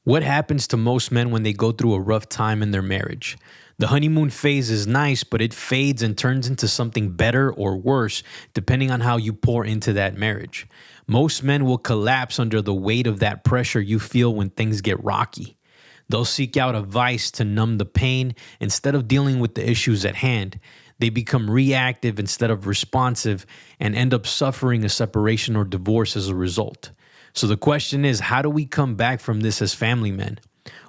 What happens to most men when they go through a rough time in their marriage? The honeymoon phase is nice, but it fades and turns into something better or worse, depending on how you pour into that marriage. Most men will collapse under the weight of that pressure you feel when things get rocky. They'll seek out a vice to numb the pain instead of dealing with the issues at hand. They become reactive instead of responsive and end up suffering a separation or divorce as a result. So the question is, how do we come back from this as family men?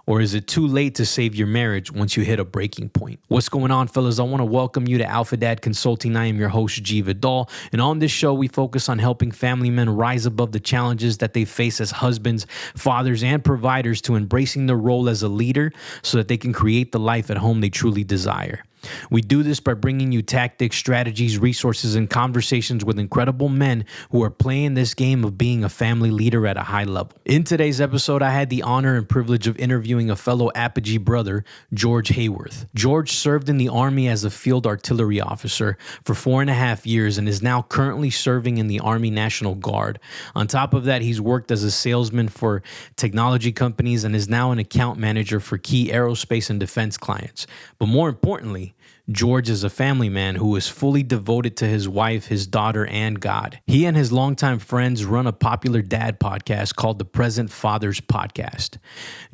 Or is it too late to save your marriage once you hit a breaking point? What's going on, fellas? I want to welcome you to Alpha Dad Consulting. I am your host, G. Vidal. And on this show, we focus on helping family men rise above the challenges that they face as husbands, fathers, and providers to embracing their role as a leader so that they can create the life at home they truly desire. We do this by bringing you tactics, strategies, resources, and conversations with incredible men who are playing this game of being a family leader at a high level. In today's episode, I had the honor and privilege of interviewing a fellow Apogee brother, George Hayworth. George served in the Army as a field artillery officer for 4.5 years and is now currently serving in the Army National Guard. On top of that, he's worked as a salesman for technology companies and is now an account manager for key aerospace and defense clients. But more importantly, George is a family man who is fully devoted to his wife, his daughter, and God. He and his longtime friends run a popular dad podcast called the Present Fathers Podcast.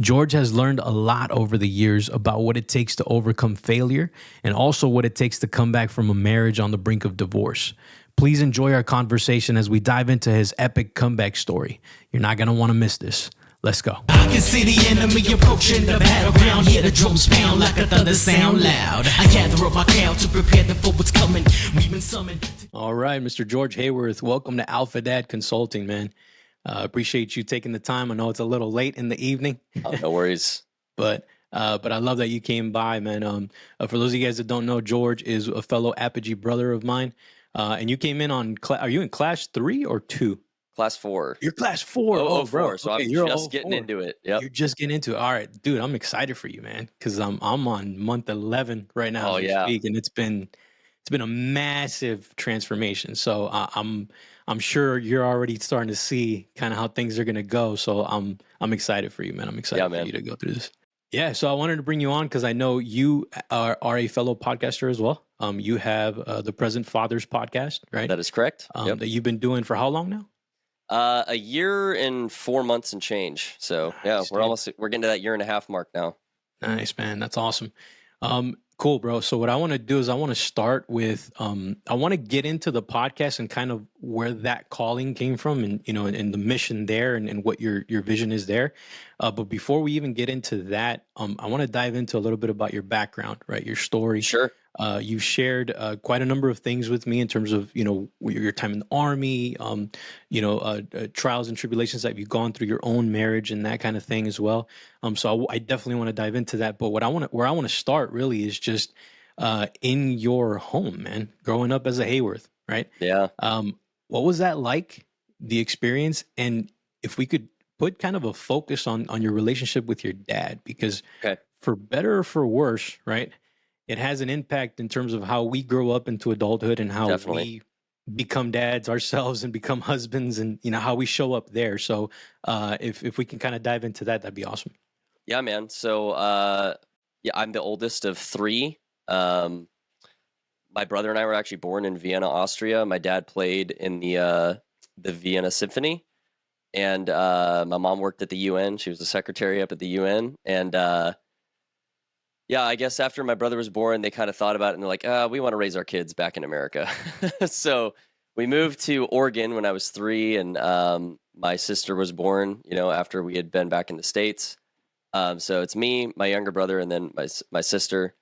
George has learned a lot over the years about what it takes to overcome failure and also what it takes to come back from a marriage on the brink of divorce. Please enjoy our conversation as we dive into his epic comeback story. You're not going to want to miss this. Let's go. I can see the enemy approaching the battleground. Hear the drums pound like a thunder sound loud. I gather up my crowd to prepare them for what's coming. We've been summoned. All right, Mr. George Hayworth, welcome to Alpha Dad Consulting, man. Appreciate you taking the time. I know it's a little late in the evening. Oh, no worries. But I love that you came by, man. For those of you guys that don't know, George is a fellow Apogee brother of mine. And you came in on, are you in class 3 or 2? Class 4. You're class 4. Oh, bro. 4. So okay, I'm you're just getting into it. Yep. You're just getting into it. All right, dude, I'm excited for you, man, because I'm on month 11 right now as we speak, and it's been a massive transformation. So I'm sure you're already starting to see kind of how things are gonna go. So I'm excited for you, man. I'm excited for you to go through this. Yeah, so I wanted to bring you on because I know you are a fellow podcaster as well. You have the Present Fathers podcast, right? That is correct. That you've been doing for how long now? A year and 4 months and change. So Nice, we're getting to that 1.5 year mark now. Nice, man. That's awesome. Cool, bro. So what I want to do is I want to start with, I want to get into the podcast and kind of where that calling came from and, and the mission there and what your vision is there. But before we even get into that, I want to dive into a little bit about your background, right? Your story. Sure. You've shared quite a number of things with me in terms of, your time in the Army, trials and tribulations that you've gone through, your own marriage and that kind of thing as well. So I definitely want to dive into that. But where I want to start really is just in your home, man, growing up as a Hayworth, right? Yeah. What was that like, the experience? And if we could put kind of a focus on your relationship with your dad, because for better or for worse, right? It has an impact in terms of how we grow up into adulthood and how we become dads ourselves and become husbands and, how we show up there. So if we can kind of dive into that, that'd be awesome. Yeah, man. So, I'm the oldest of 3. My brother and I were actually born in Vienna, Austria. My dad played in the Vienna Symphony, and my mom worked at the UN. She was the secretary up at the UN. And I guess after my brother was born, they kind of thought about it and they're like, we want to raise our kids back in America. So we moved to Oregon when I was 3, and my sister was born, after we had been back in the States. So it's me, my younger brother, and then my sister.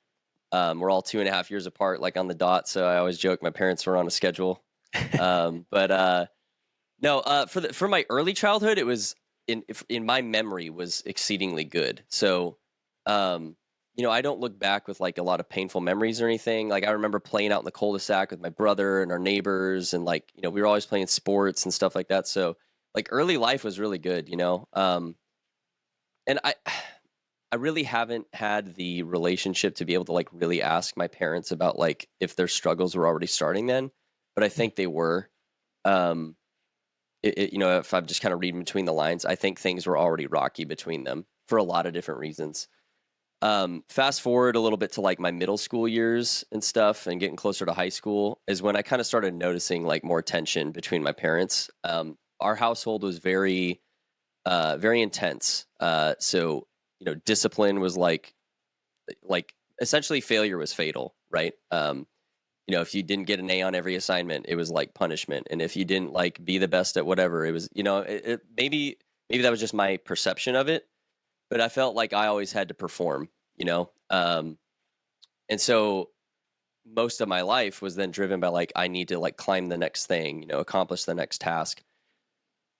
We're all 2.5 years apart, like on the dot. So I always joke my parents were on a schedule. For my early childhood, it was in my memory was exceedingly good. So, I don't look back with like a lot of painful memories or anything. Like I remember playing out in the cul-de-sac with my brother and our neighbors, and like, we were always playing sports and stuff like that. So like early life was really good, and I really haven't had the relationship to be able to like really ask my parents about like if their struggles were already starting then, but I think they were. If I'm just kind of reading between the lines, I think things were already rocky between them. for a lot of different reasons. Fast forward a little bit to like my middle school years and stuff, and getting closer to high school is when I kind of started noticing like more tension between my parents. Our household was very intense. So, you know, discipline was like essentially failure was fatal, right? You know, if you didn't get an A on every assignment, it was like punishment. And if you didn't like be the best at whatever, it was, you know, maybe that was just my perception of it, but I felt like I always had to perform, you know? And so most of my life was then driven by like, I need to like climb the next thing, you know, accomplish the next task.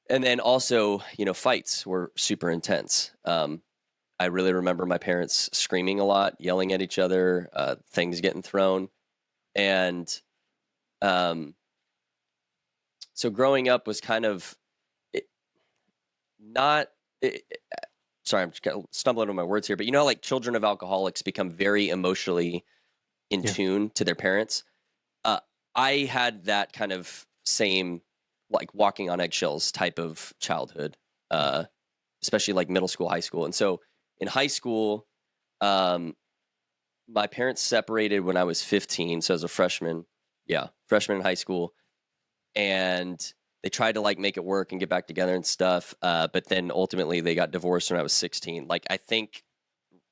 And then also, you know, fights were super intense. I really remember my parents screaming a lot, yelling at each other, things getting thrown. And so growing up was kind of sorry, I'm just kind of stumbling over my words here, but you know, like children of alcoholics become very emotionally in tune to their parents. I had that kind of same like walking on eggshells type of childhood, especially like middle school, high school. And so in high school, my parents separated when I was 15. So as a freshman in high school, and they tried to like make it work and get back together and stuff. But then ultimately they got divorced when I was 16. Like I think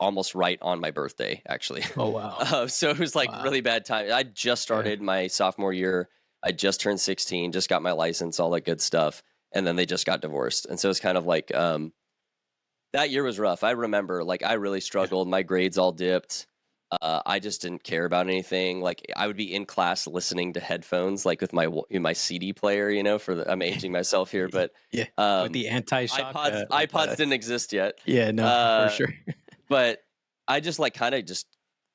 almost right on my birthday, actually. Oh, wow. So it was like really bad time. I just started my sophomore year. I just turned 16, just got my license, all that good stuff. And then they just got divorced. And so it's kind of like, that year was rough. I remember like I really struggled. My grades all dipped. I just didn't care about anything. Like I would be in class listening to headphones, like with my CD player, you know, I'm aging myself here, but with the anti-shock. iPods didn't exist yet. Yeah, no, for sure. But I just like kind of just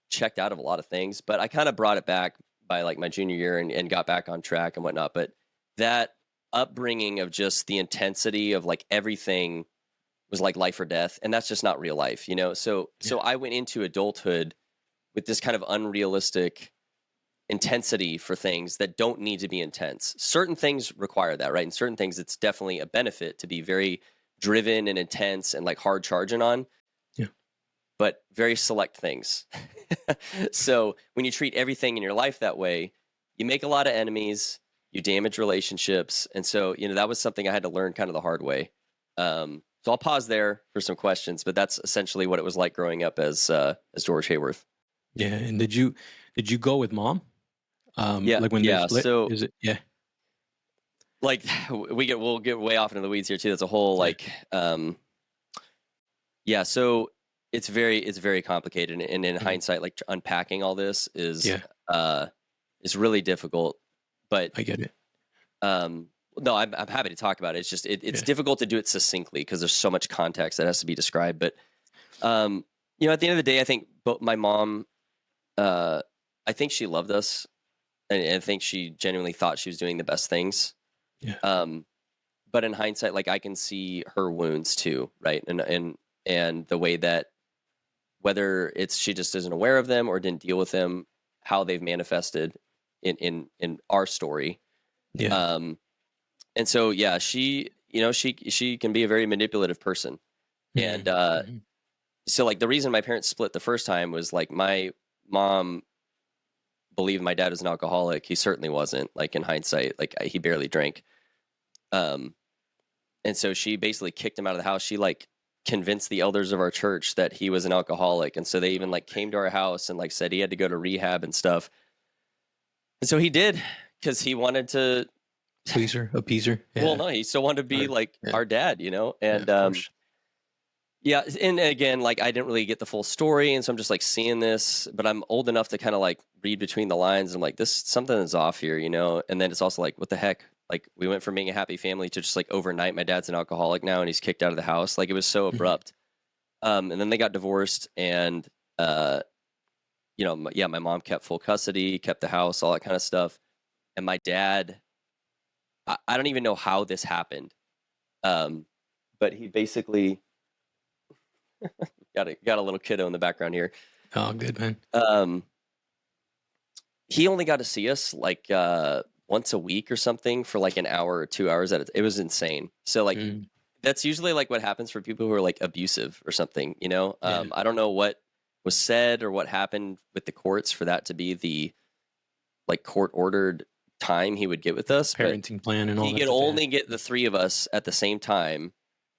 checked out of a lot of things, but I kind of brought it back by like my junior year and got back on track and whatnot. But that upbringing of just the intensity of like everything was like life or death. And that's just not real life, you know? So I went into adulthood with this kind of unrealistic intensity for things that don't need to be intense. Certain things require that, right? And certain things, it's definitely a benefit to be very driven and intense and like hard charging on. Yeah. But very select things. So when you treat everything in your life that way, you make a lot of enemies, you damage relationships. And so, you know, that was something I had to learn kind of the hard way. So I'll pause there for some questions, but that's essentially what it was like growing up as George Hayworth. Yeah, and did you go with mom? Like when they split? So is it like we'll get way off into the weeds here too. That's a whole like so it's very complicated, and in hindsight, like unpacking all this is really difficult. But I get it. No, I'm happy to talk about it. It's just it's difficult to do it succinctly because there's so much context that has to be described. But you know, at the end of the day, I think my mom, I think she loved us, and I think she genuinely thought she was doing the best things. Yeah. But in hindsight, like I can see her wounds too, right? And the way that whether it's she just isn't aware of them or didn't deal with them, how they've manifested in our story. Yeah. And so, she, you know, she can be a very manipulative person. And so like the reason my parents split the first time was like my mom believed my dad was an alcoholic. He certainly wasn't, like in hindsight, like he barely drank. And so she basically kicked him out of the house. She like convinced the elders of our church that he was an alcoholic. And so they even like came to our house and like said he had to go to rehab and stuff. And so he did, because he wanted to appease her. Yeah. Well, no, he still wanted to be like our dad, you know? And and again, like I didn't really get the full story, and so I'm just like seeing this, but I'm old enough to kind of like read between the lines. I'm like, something is off here, you know? And then it's also like, what the heck? Like we went from being a happy family to just like overnight, my dad's an alcoholic now and he's kicked out of the house. Like it was so abrupt. And then they got divorced, and you know, my mom kept full custody, kept the house, all that kind of stuff. And my dad, I don't even know how this happened. But he basically got a little kiddo in the background here. Oh, good, man. He only got to see us like once a week or something for like an hour or 2 hours it was insane. So like That's usually like what happens for people who are like abusive or something, you know? Yeah. I don't know what was said or what happened with the courts for that to be the like court ordered time he would get with us, but Parenting plan and all he that could stuff. only get the three of us at the same time,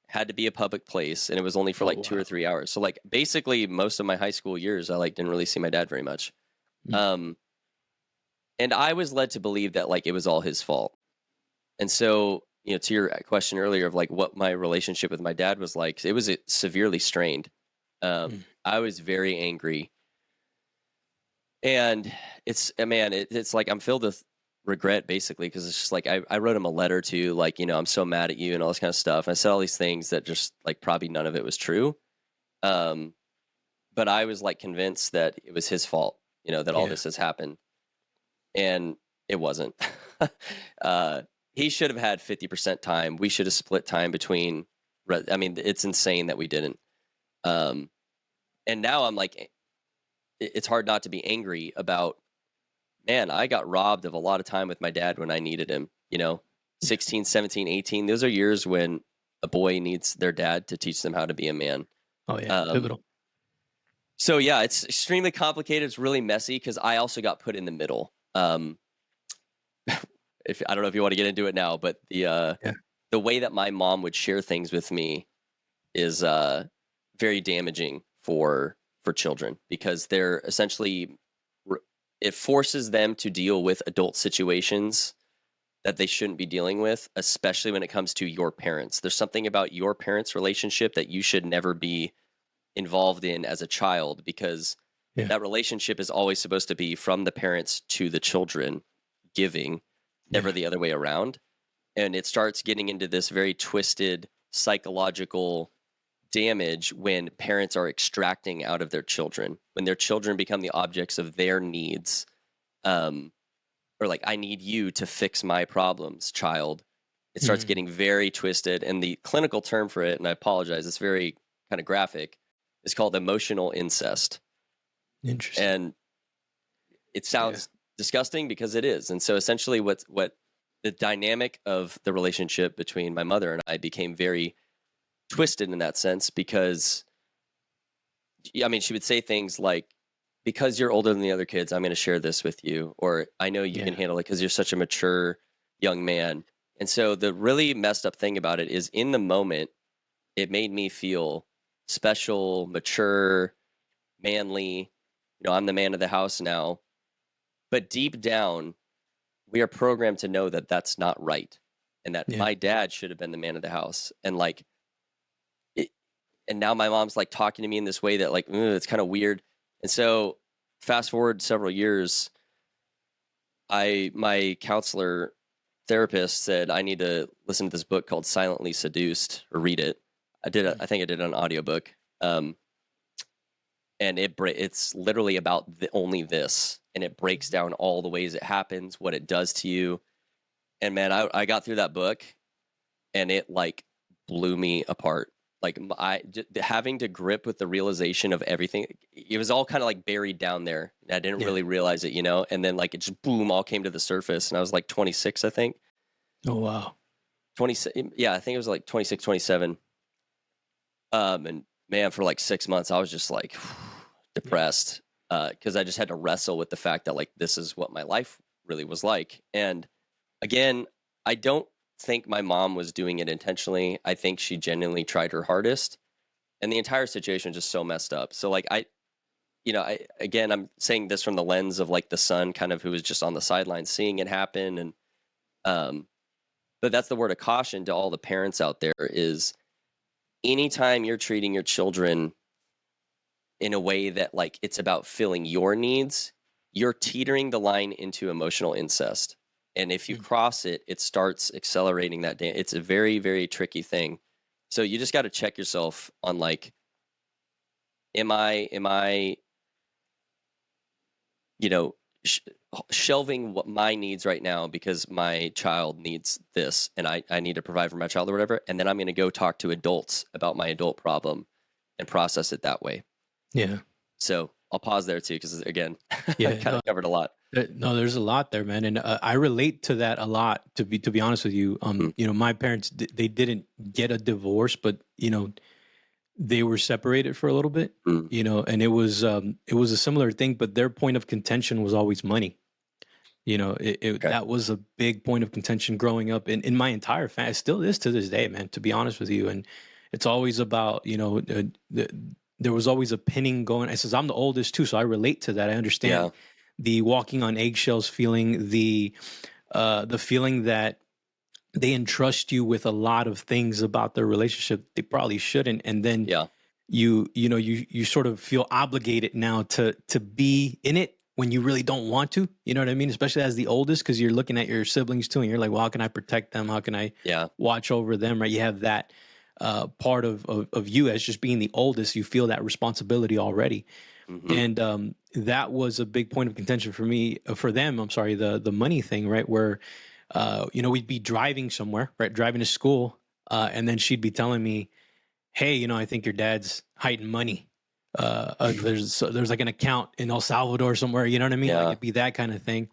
had to be a public place, and it was only for Oh, like 2 or wow. 3 hours. So like basically most of my high school years, I like didn't really see my dad very much. Mm. And I was led to believe that like it was all his fault. And so, you know, to your question earlier of like what my relationship with my dad was like, it was severely strained. I was very angry. And it's, man, it's like I'm filled with regret basically, because it's just like I wrote him a letter to like, you know, I'm so mad at you and all this kind of stuff. I said all these things that just like probably none of it was true. But I was like convinced that it was his fault, you know, that all this has happened. And it wasn't. He should have had 50% time. We should have split time between. I mean, it's insane that we didn't. And now I'm like, it's hard not to be angry about, man, I got robbed of a lot of time with my dad when I needed him, you know, 16, 17, 18. Those are years when a boy needs their dad to teach them how to be a man. Oh, yeah. Pivotal. So, yeah, it's extremely complicated. It's really messy because I also got put in the middle. If I don't know if you want to get into it now, but the way that my mom would share things with me is very damaging for children, because they're essentially, it forces them to deal with adult situations that they shouldn't be dealing with, especially when it comes to your parents. There's something about your parents' relationship that you should never be involved in as a child, because that relationship is always supposed to be from the parents to the children, giving, never the other way around. And it starts getting into this very twisted psychological damage when parents are extracting out of their children, when their children become the objects of their needs, or like, I need you to fix my problems, child. It starts getting very twisted. And the clinical term for it, and I apologize, it's very kind of graphic, is called emotional incest. Interesting. And it sounds disgusting because it is. And so essentially what the dynamic of the relationship between my mother and I became very twisted in that sense, because I mean, she would say things like, because you're older than the other kids, I'm going to share this with you, or I know you can handle it because you're such a mature young man. And so the really messed up thing about it is, in the moment, it made me feel special, mature, manly. You know, I'm the man of the house now. But deep down, we are programmed to know that that's not right, and that my dad should have been the man of the house. And like, and now my mom's like talking to me in this way that like, it's kind of weird. And so fast forward several years, my counselor therapist said, I need to listen to this book called Silently Seduced, or read it. I think I did an audiobook. And it's literally about only this, and it breaks down all the ways it happens, what it does to you. And man, I got through that book, and it like blew me apart. Like, having to grip with the realization of everything, it was all kind of like buried down there. I didn't really realize it, you know? And then like it just boom, all came to the surface. And I was like 26, I think. Oh, wow. 26. Yeah, I think it was like 26, 27. And man, for like 6 months, I was just like depressed, because I just had to wrestle with the fact that like, this is what my life really was like. And again, I don't think my mom was doing it intentionally. I think she genuinely tried her hardest, and the entire situation was just so messed up. So like, again, I'm saying this from the lens of like the son, kind of, who was just on the sidelines seeing it happen. And but that's the word of caution to all the parents out there, is anytime you're treating your children in a way that like it's about filling your needs, you're teetering the line into emotional incest. And if you cross it, it starts accelerating that. It's a very, very tricky thing. So you just got to check yourself on like, am I, you know, shelving what my needs right now because my child needs this, and I need to provide for my child or whatever. And then I'm going to go talk to adults about my adult problem and process it that way. Yeah. So I'll pause there too, because again, I Yeah, kind of covered a lot. no, there's a lot there, man, and I relate to that a lot. To be honest with you, Mm, my parents they didn't get a divorce, but they were separated for a little bit, mm, and it was a similar thing, but their point of contention was always money. okay. That was a big point of contention growing up in my entire family. It still is to this day, man, to be honest with you. And it's always about, there was always a pinning going. I says, I'm the oldest too, so I relate to that. I Yeah. understand the walking on eggshells feeling, the feeling that they entrust you with a lot of things about their relationship they probably shouldn't. And then Yeah. you sort of feel obligated now to be in it when you really don't want to, you know what I mean, especially as the oldest, because you're looking at your siblings too and you're like, well, how can I protect them, how can I Yeah. watch over them, right? You have that part of you as just being the oldest, you feel that responsibility already. Hmm. And that was a big point of contention for me, for them, I'm sorry, the money thing, right? Where we'd be driving somewhere, right, driving to school, and then she'd be telling me, hey, I think your dad's hiding money. There's like an account in El Salvador somewhere, you know what I mean? Like Yeah. it'd be that kind of thing.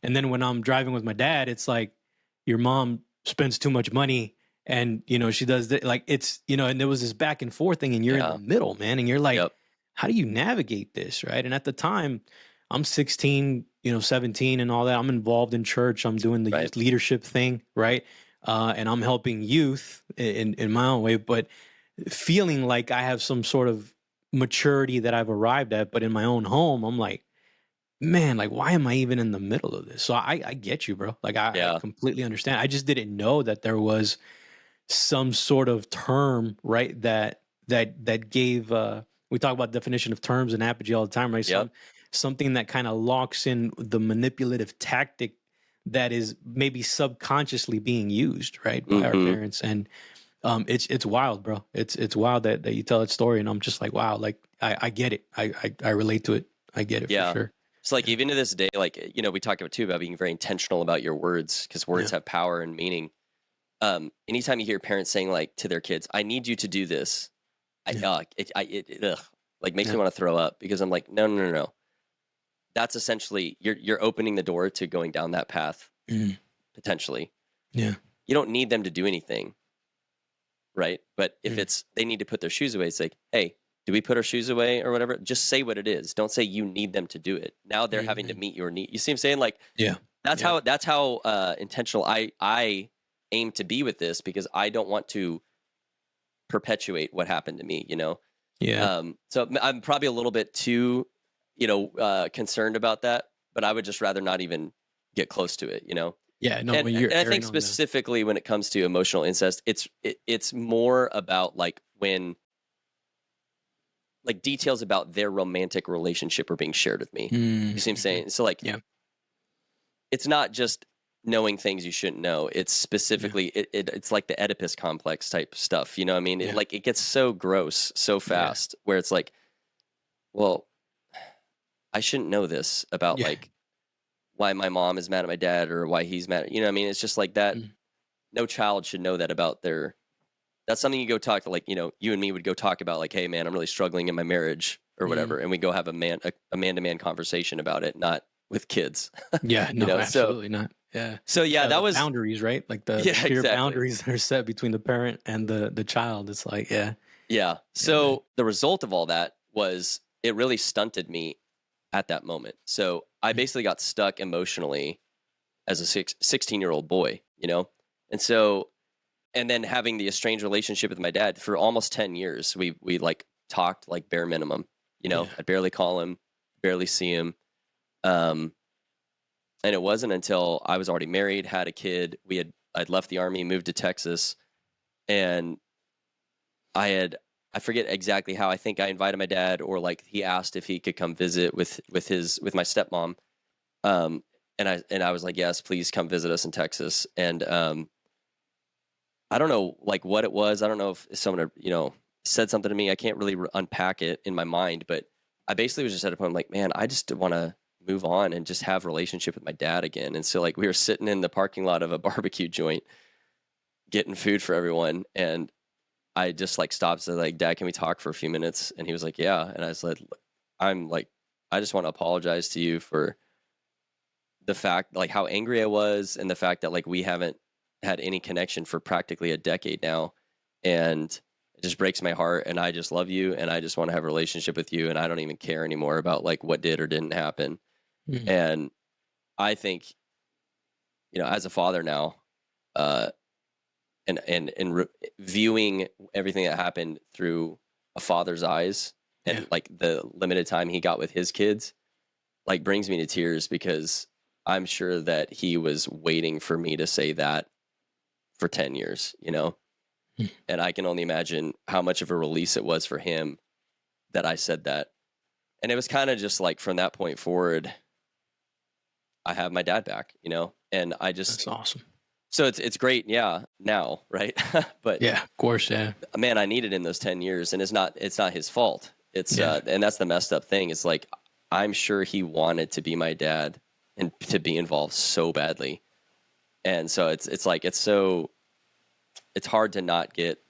And then when I'm driving with my dad, it's like your mom spends too much money and she does that, like it's and there was this back and forth thing and you're in the Yeah. middle, man, and you're like, Yep. how do you navigate this, right? And at the time, I'm 16, 17 and all that. I'm involved in church. I'm doing the Right. youth leadership thing, right? And I'm helping youth in my own way, but feeling like I have some sort of maturity that I've arrived at, but in my own home, I'm like, man, like, why am I even in the middle of this? So I get you, bro. Like, I Yeah. completely understand. I just didn't know that there was some sort of term, right? That gave, we talk about definition of terms in Apogee all the time, right? Yep. Something that kind of locks in the manipulative tactic that is maybe subconsciously being used, right, by our Hmm. parents. And it's wild, bro. It's wild that you tell that story, and I'm just like, wow, like I get it. I relate to it. I get it for Yeah. sure. It's like even to this day, like, we talk about too about being very intentional about your words, because words Yeah. have power and meaning. Anytime you hear parents saying like to their kids, "I need you to do this," Yeah. it ugh, like makes Yeah. me want to throw up, because I'm like, no, no, no, no. That's essentially you're opening the door to going down that path Mm. potentially. Yeah. You don't need them to do anything, right? But if Mm. it's they need to put their shoes away, it's like, hey, do we put our shoes away or whatever? Just say what it is. Don't say you need them to do it. Now they're having to Mhm. meet your need. You see what I'm saying? Like Yeah. that's Yeah. how intentional I aim to be with this, because I don't want to perpetuate what happened to me. Yeah. So I'm probably a little bit too concerned about that, but I would just rather not even get close to it. Yeah. No, And, when and you're I think erring on the specifically when it comes to emotional incest, it's more about like when like details about their romantic relationship are being shared with me. You see what I'm saying? So like, Yeah. it's not just knowing things you shouldn't know. It's specifically it's like the Oedipus complex type stuff. You know what I mean? Yeah. It gets so gross so fast where it's like, well, I shouldn't know this about Yeah. like why my mom is mad at my dad or why he's mad. You know what I mean? It's just like that. Mm. No child should know that about their. That's something you go talk to, like, you and me would go talk about, like, hey man, I'm really struggling in my marriage or whatever, and we go have a man-to-man conversation about it, not with kids. Yeah. No, So absolutely not. Yeah. yeah, that The was boundaries, right? Like the yeah, clear exactly. boundaries that are set between the parent and the child. It's like, yeah. Yeah. man. So the result of all that was it really stunted me at that moment. So I Mm. basically got stuck emotionally as a 16-year-old boy, and so. And then having the estranged relationship with my dad for almost 10 years, we like talked like bare minimum, Yeah. I'd barely call him, barely see him. And it wasn't until I was already married, had a kid. I'd left the army, moved to Texas, and I forget exactly how. I think I invited my dad, or like he asked if he could come visit with my stepmom. And I was like, yes, please come visit us in Texas. And, I don't know like what it was. I don't know if someone, said something to me. I can't really unpack it in my mind, but I basically was just at a point like, man, I just want to move on and just have a relationship with my dad again. And so like we were sitting in the parking lot of a barbecue joint getting food for everyone. And I just like stopped and said like, Dad, can we talk for a few minutes? And he was like, yeah. And I was like, I'm like I just want to apologize to you for the fact, like, how angry I was, and the fact that, like, we haven't had any connection for practically a decade now. And it just breaks my heart. And I just love you. And I just want to have a relationship with you. And I don't even care anymore about, like, what did or didn't happen. Mhm. And I think, you know, as a father now, viewing everything that happened through a father's eyes, and Yeah. like the limited time he got with his kids, like, brings me to tears, because I'm sure that he was waiting for me to say that for 10 years, you know? Mm. And I can only imagine how much of a release it was for him that I said that. And it was kind of just like, from that point forward, I have my dad back, you know? And I just, That's awesome. so it's great. Yeah. Now. Right. But Yeah, of course. Yeah. man, I needed him those 10 years, and it's not his fault. It's, Yeah. and that's the messed up thing. It's like, I'm sure he wanted to be my dad and to be involved so badly. And so it's like, it's hard to not get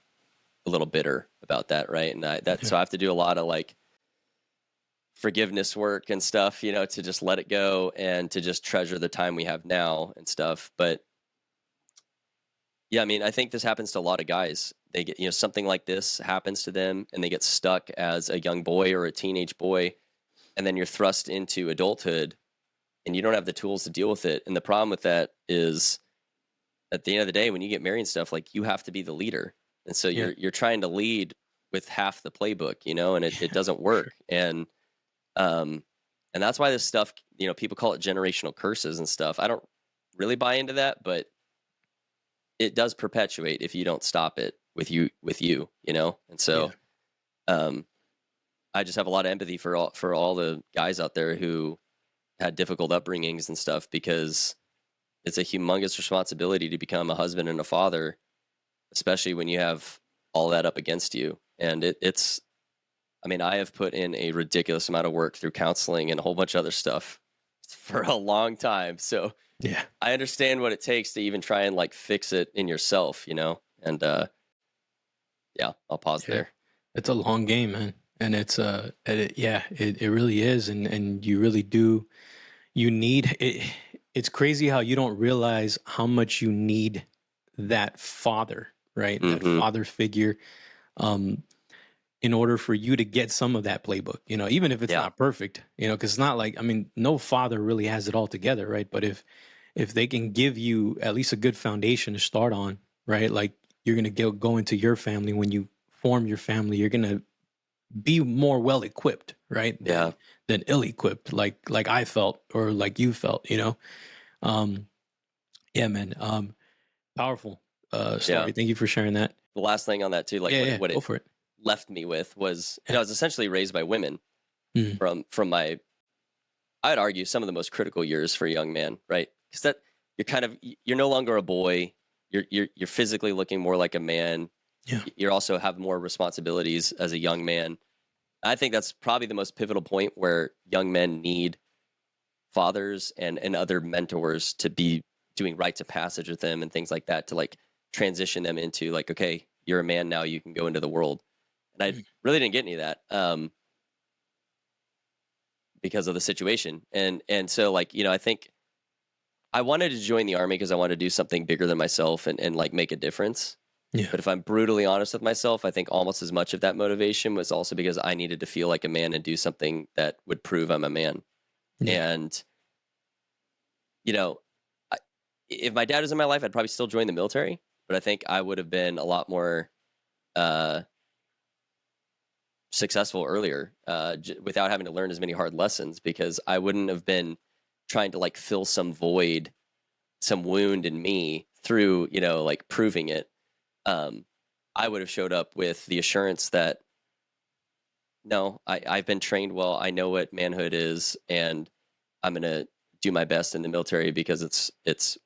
a little bitter about that. Right. And so I have to do a lot of, like, forgiveness work and stuff, you know, to just let it go and to just treasure the time we have now and stuff. But yeah, I mean, I think this happens to a lot of guys. They get, you know, something like this happens to them, and they get stuck as a young boy or a teenage boy. And then you're thrust into adulthood, and you don't have the tools to deal with it. And the problem with that is, at the end of the day, when you get married and stuff, like, you have to be the leader. And so you're trying to lead with half the playbook, you know, and it doesn't work. And that's why this stuff, you know, people call it generational curses and stuff. I don't really buy into that, but it does perpetuate if you don't stop it with you, you know? And so, I just have a lot of empathy for all the guys out there who had difficult upbringings and stuff, because it's a humongous responsibility to become a husband and a father, especially when you have all that up against you. And I mean, I have put in a ridiculous amount of work through counseling and a whole bunch of other stuff for a long time. So Yeah. I understand what it takes to even try and, like, fix it in yourself, you know? And yeah, I'll pause there. It's a long game, man. And it's it really is. And you really do, you need it. It's crazy how you don't realize how much you need that father, right? That Mhm. father figure, in order for you to get some of that playbook, you know, even if it's Yeah. not perfect, you know, because it's not like, I mean, no father really has it all together, right? But if they can give you at least a good foundation to start on, right? Like, you're gonna go into your family, when you form your family, you're gonna be more well equipped, right? Yeah. Than ill equipped, like I felt, or like you felt, you know. Yeah, man. Powerful story. Yeah. Thank you for sharing that. The last thing on that too, like, Yeah, what go it for it. left me with was, you know, I was essentially raised by women Mhm. from my, I'd argue, some of the most critical years for a young man, right? Because that you're no longer a boy. You're physically looking more like a man. Yeah. You also have more responsibilities as a young man. I think that's probably the most pivotal point where young men need fathers and other mentors to be doing rites of passage with them and things like that, to, like, transition them into, like, okay, you're a man now, you can go into the world. And I really didn't get any of that because of the situation. And so, like, you know, I think I wanted to join the Army because I wanted to do something bigger than myself and like, make a difference. Yeah. But if I'm brutally honest with myself, I think almost as much of that motivation was also because I needed to feel like a man and do something that would prove I'm a man. Yeah. And, you know, if my dad was in my life, I'd probably still join the military, but I think I would have been a lot more successful earlier without having to learn as many hard lessons, because I wouldn't have been trying to, like, fill some void, some wound in me through, you know, like, proving it. I would have showed up with the assurance that, no, I've been trained well. I know what manhood is, and I'm going to do my best in the military because it's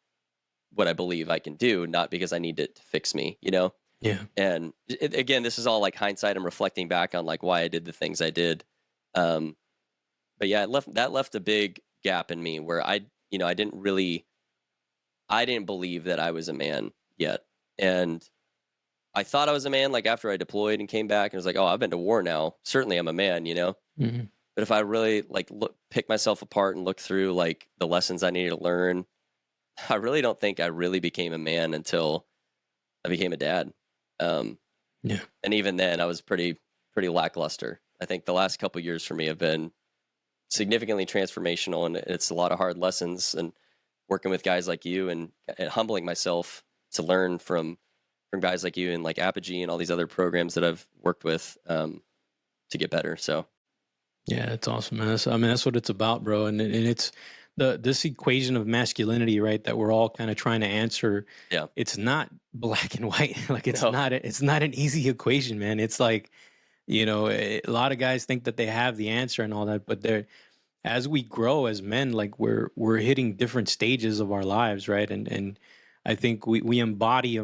what I believe I can do, not because I need it to fix me, you know? Yeah. And again, this is all, like, hindsight. I'm reflecting back on, like, why I did the things I did. But yeah, that left a big gap in me where I didn't believe that I was a man yet. And I thought I was a man, like, after I deployed and came back, and was like, oh, I've been to war now. Certainly I'm a man, you know? Mhm. But if I really like pick myself apart and look through like the lessons I needed to learn, I really don't think I really became a man until I became a dad. Yeah. And even then I was pretty lackluster. I think the last couple of years for me have been significantly transformational, and it's a lot of hard lessons and working with guys like you and humbling myself to learn from guys like you and like Apogee and all these other programs that I've worked with to get better. So Yeah, it's awesome, man. I mean, that's what it's about, bro. And it's this equation of masculinity, right? That we're all kind of trying to answer. yeah, It's not black and white. Like it's No. it's not an easy equation, man. It's like, a lot of guys think that they have the answer and all that, but as we grow as men, like we're hitting different stages of our lives, right? And I think we embody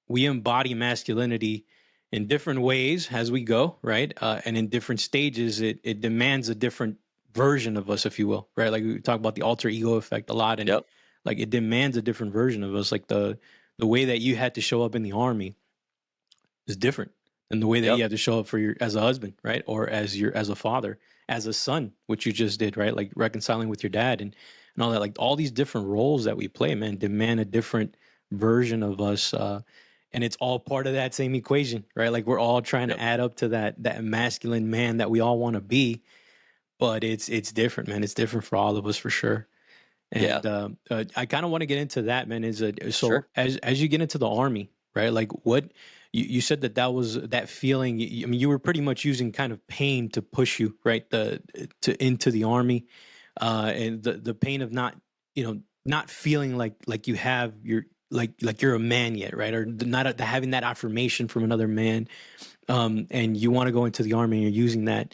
masculinity in different ways as we go, right? And in different stages, it demands a different version of us, if you will, right? Like we talk about the alter ego effect a lot, and Yep. like it demands a different version of us. Like the way that you had to show up in the army is different than the way that Yep. you had to show up for as a husband, right? Or as a father, as a son, which you just did, right? Like reconciling with your dad and all that. Like all these different roles that we play, man, demand a different version of us. And it's all part of that same equation, right? Like we're all trying Yep. to add up to that masculine man that we all want to be, but it's different, man. It's different for all of us, for sure. And Yeah. I kind of want to get into that, man. So Sure. as you get into the army, right? Like what you said that was that feeling. I mean, you were pretty much using kind of pain to push you, right? Into the army, and the pain of not feeling like you have your like you're a man yet, right? Or not having that affirmation from another man, and you want to go into the army and you're using that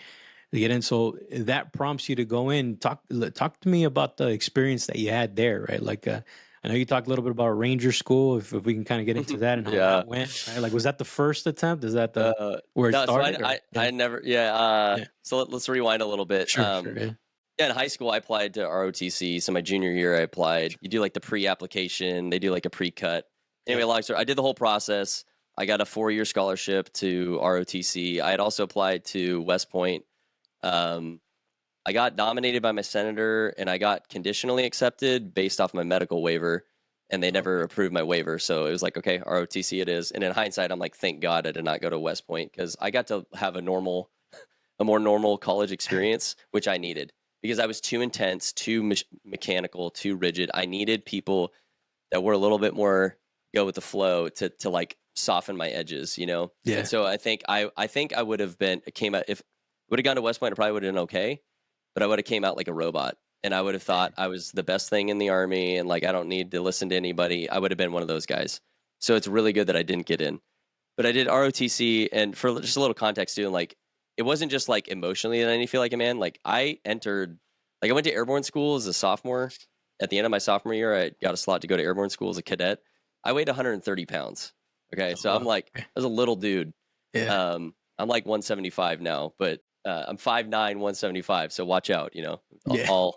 to get in. So that prompts you to go in. Talk to me about the experience that you had there, right? Like I know you talked a little bit about Ranger School. If we can kind of get into that and how Yeah. that went, right? Like was that the first attempt? Is that the where it No, so started? I never. Yeah. So let's rewind a little bit. Sure, yeah. Yeah, in high school, I applied to ROTC. So my junior year, I applied. You do like the pre-application. They do like a pre-cut. Anyway, long story. I did the whole process. I got a 4-year scholarship to ROTC. I had also applied to West Point. I got nominated by my senator, and I got conditionally accepted based off my medical waiver, and they never approved my waiver. So it was like, okay, ROTC it is. And in hindsight, I'm like, thank God I did not go to West Point, because I got to have a more normal college experience, which I needed. Because I was too intense, too mechanical, too rigid. I needed people that were a little bit more go with the flow to like soften my edges, Yeah. And so I think I would have came out, if would have gone to West Point, I probably would have been okay, but I would have came out like a robot, and I would have thought I was the best thing in the army, and like I don't need to listen to anybody. I would have been one of those guys. So it's really good that I didn't get in, but I did ROTC, and for just a little context too, and like. It wasn't just like emotionally that I didn't feel like a man. Like I went to airborne school as a sophomore. At the end of my sophomore year, I got a slot to go to airborne school as a cadet. I weighed 130 pounds. Okay. So I'm like, I was a little dude. Yeah. I'm like 175 now, but I'm 5'9", 175. So watch out, Yeah. I'm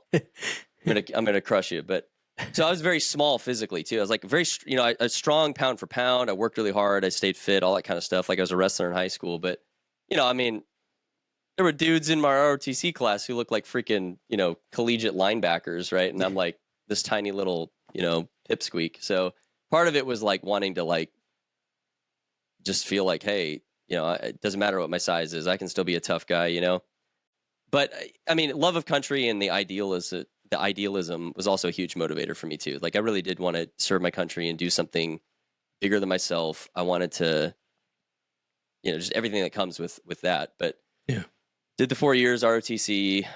going to crush you. But so I was very small physically too. I was like very, a strong pound for pound. I worked really hard. I stayed fit, all that kind of stuff. Like I was a wrestler in high school, but I mean, there were dudes in my ROTC class who looked like freaking, collegiate linebackers, right? And I'm like this tiny little, pipsqueak. So part of it was like wanting to like just feel like, hey, it doesn't matter what my size is. I can still be a tough guy, But I mean, love of country and the idealism was also a huge motivator for me too. Like I really did want to serve my country and do something bigger than myself. I wanted to, just everything that comes with that. But yeah. Did the 4 years ROTC,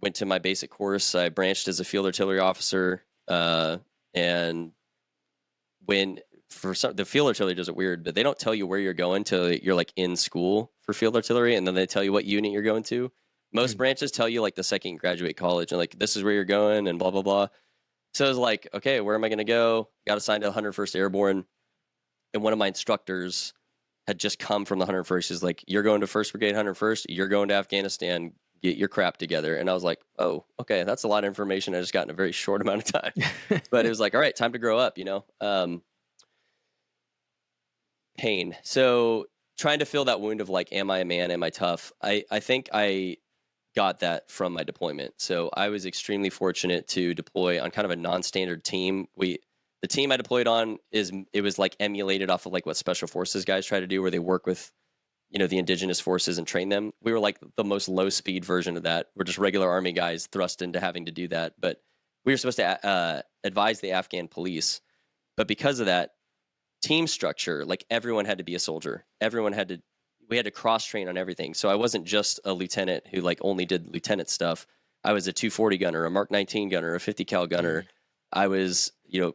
went to my basic course. I branched as a field artillery officer. And the field artillery does it weird, but they don't tell you where you're going till you're like in school for field artillery. And then they tell you what unit you're going to. Most branches tell you like the second you graduate college and like, this is where you're going and blah, blah, blah. So I was like, okay, where am I going to go? Got assigned to 101st Airborne. And one of my instructors had just come from the 101st. He's like, you're going to 1st Brigade 101st. You're going to Afghanistan. Get your crap together. And I was like, oh, okay. That's a lot of information I just got in a very short amount of time. But it was like, all right, time to grow up, Pain. So trying to fill that wound of like, am I a man? Am I tough? I think I got that from my deployment. So I was extremely fortunate to deploy on kind of a non-standard team. The team I deployed on it was like emulated off of like what special forces guys try to do, where they work with, the indigenous forces and train them. We were like the most low speed version of that. We're just regular army guys thrust into having to do that. But we were supposed to advise the Afghan police. But because of that team structure, like everyone had to be a soldier. We had to cross train on everything. So I wasn't just a lieutenant who like only did lieutenant stuff. I was a 240 gunner, a Mark 19 gunner, a 50 cal gunner. I was,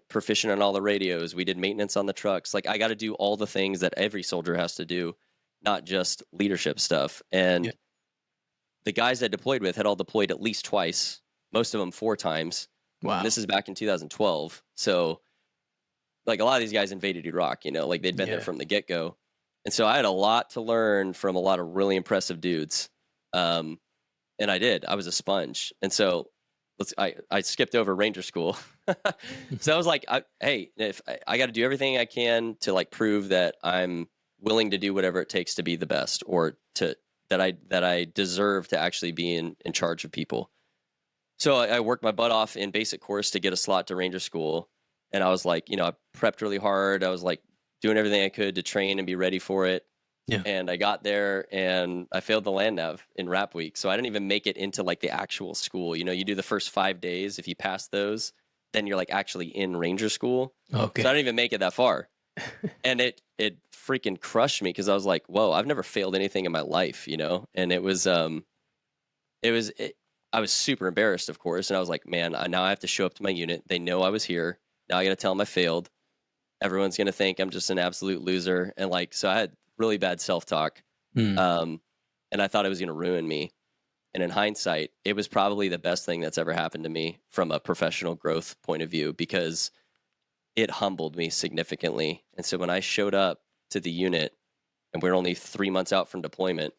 proficient on all the radios. We did maintenance on the trucks. Like I got to do all the things that every soldier has to do, not just leadership stuff. And the guys I deployed with had all deployed at least twice, most of them 4 times. Wow. And this is back in 2012. So like a lot of these guys invaded Iraq, like they'd been there from the get-go. And so I had a lot to learn from a lot of really impressive dudes. And I did. I was a sponge. And so I skipped over Ranger School. So I was like, if I got to do everything I can to like prove that I'm willing to do whatever it takes to be the best, or that I deserve to actually be in charge of people. So I worked my butt off in basic course to get a slot to Ranger School. And I was like, I prepped really hard. I was like doing everything I could to train and be ready for it. Yeah. And I got there and I failed the land nav in rap week. So I didn't even make it into like the actual school. You do the first 5 days. If you pass those, then you're like actually in Ranger School. Okay. So I didn't even make it that far. And it freaking crushed me, because I was like, whoa, I've never failed anything in my life, And I was super embarrassed, of course. And I was like, man, now I have to show up to my unit. They know I was here. Now I got to tell them I failed. Everyone's going to think I'm just an absolute loser. And like, so I had really bad self-talk. And I thought it was going to ruin me. And in hindsight, it was probably the best thing that's ever happened to me from a professional growth point of view, because it humbled me significantly. And so when I showed up to the unit and we're only 3 months out from deployment,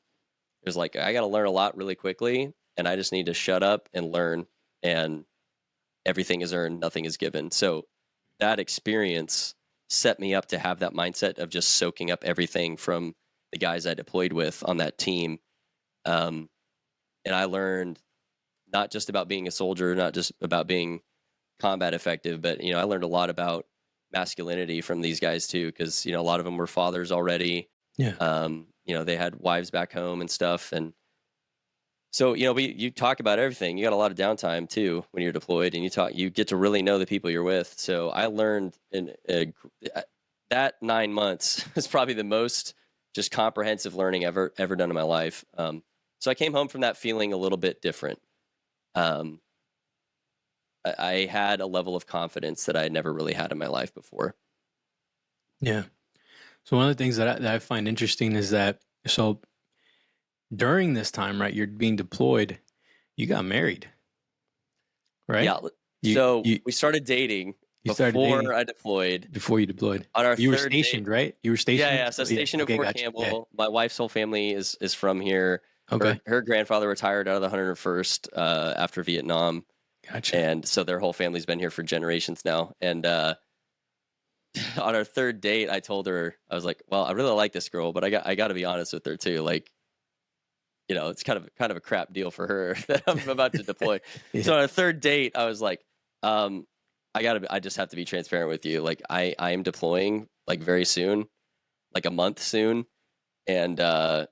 it was like, I got to learn a lot really quickly, and I just need to shut up and learn, and everything is earned, nothing is given. So that experience set me up to have that mindset of just soaking up everything from the guys I deployed with on that team. And I learned not just about being a soldier, not just about being combat effective, but, I learned a lot about masculinity from these guys too. 'Cause, a lot of them were fathers already. Yeah. They had wives back home and stuff. And so, you talk about everything. You got a lot of downtime too when you're deployed, and you get to really know the people you're with. So I learned that 9 months is probably the most just comprehensive learning ever done in my life. So I came home from that feeling a little bit different. I had a level of confidence that I had never really had in my life before. Yeah. So one of the things that I find interesting is that, so during this time, right, you're being deployed, you got married, right? Yeah. We started dating before I deployed. Before you deployed. On our you were stationed, right? You were stationed? Yeah. So stationed at Fort Campbell. Yeah. My wife's whole family is from here. Okay. Her grandfather retired out of the 101st after Vietnam. Gotcha. And so their whole family's been here for generations now. And on our 3rd date, I told her, I was like, well, I really like this girl, but I got to be honest with her too. Like, it's kind of a crap deal for her that I'm about to deploy. Yeah. So on our 3rd date, I was like, I just have to be transparent with you. Like I am deploying like very soon, like a month soon. And I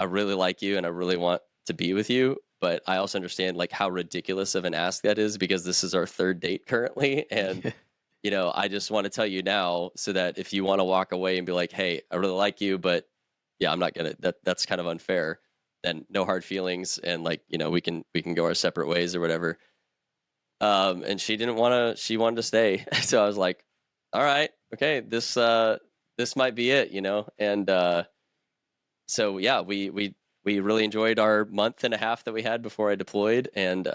really like you and I really want to be with you. But I also understand like how ridiculous of an ask that is, because this is our 3rd date currently. And, I just want to tell you now so that if you want to walk away and be like, hey, I really like you, but yeah, I'm not going to, that's kind of unfair, then no hard feelings. And like, we can go our separate ways or whatever. And she wanted to stay. So I was like, all right, okay, this might be it, And so yeah, we really enjoyed our month and a half that we had before I deployed. And,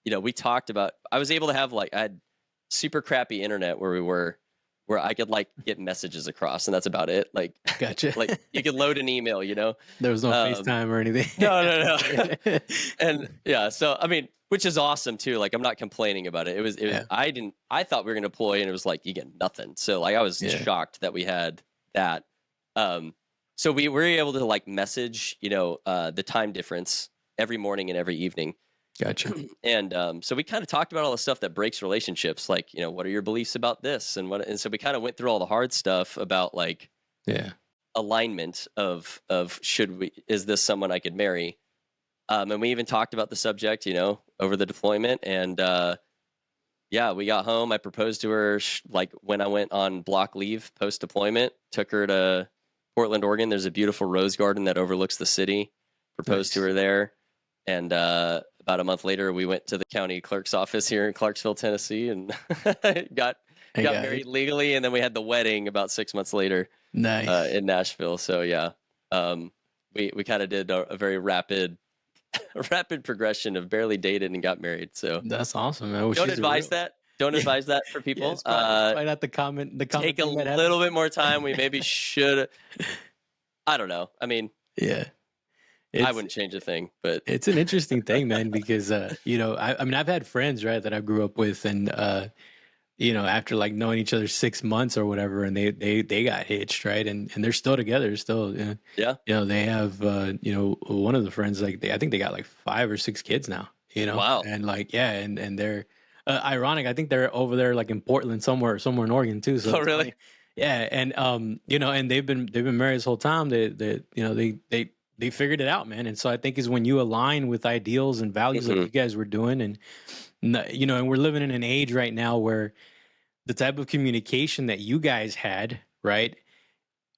we talked about, I was able to have I had super crappy internet where I could get messages across, and that's about it. Like, gotcha. Like you could load an email, There was no FaceTime or anything. No. And yeah, so, I mean, which is awesome too. Like, I'm not complaining about it. It was I thought we were going to deploy and it was like, you get nothing. So like, I was shocked that we had that. So we were able to like message, the time difference every morning and every evening. Gotcha. And so we kind of talked about all the stuff that breaks relationships, like, what are your beliefs about this, and so we kind of went through all the hard stuff about like alignment of is this someone I could marry, and we even talked about the subject, over the deployment, and we got home. I proposed to her like when I went on block leave post deployment. Took her to Portland, Oregon. There's a beautiful rose garden that overlooks the city. Proposed to her there, and about a month later, we went to the county clerk's office here in Clarksville, Tennessee, and got married legally. And then we had the wedding about 6 months later, in Nashville. So we kind of did a very rapid progression of barely dated and got married. So that's awesome, man. Don't advise that. Don't advise that for people. It's probably not the comment. Take a little bit more time. We maybe should. I don't know. I mean, I wouldn't change a thing, but it's an interesting thing, man, because I mean, I've had friends, right, that I grew up with, and after like knowing each other 6 months or whatever, and they got hitched, right, and they're still together, they have one of the friends, like I think they got like 5 or 6 kids now, Wow. And like and they're ironic. I think they're over there like in Portland somewhere in Oregon too. So really? Funny. Yeah, and and they've been married this whole time. They figured it out, man. And so I think is when you align with ideals and values like you guys were doing, and and we're living in an age right now where the type of communication that you guys had, right,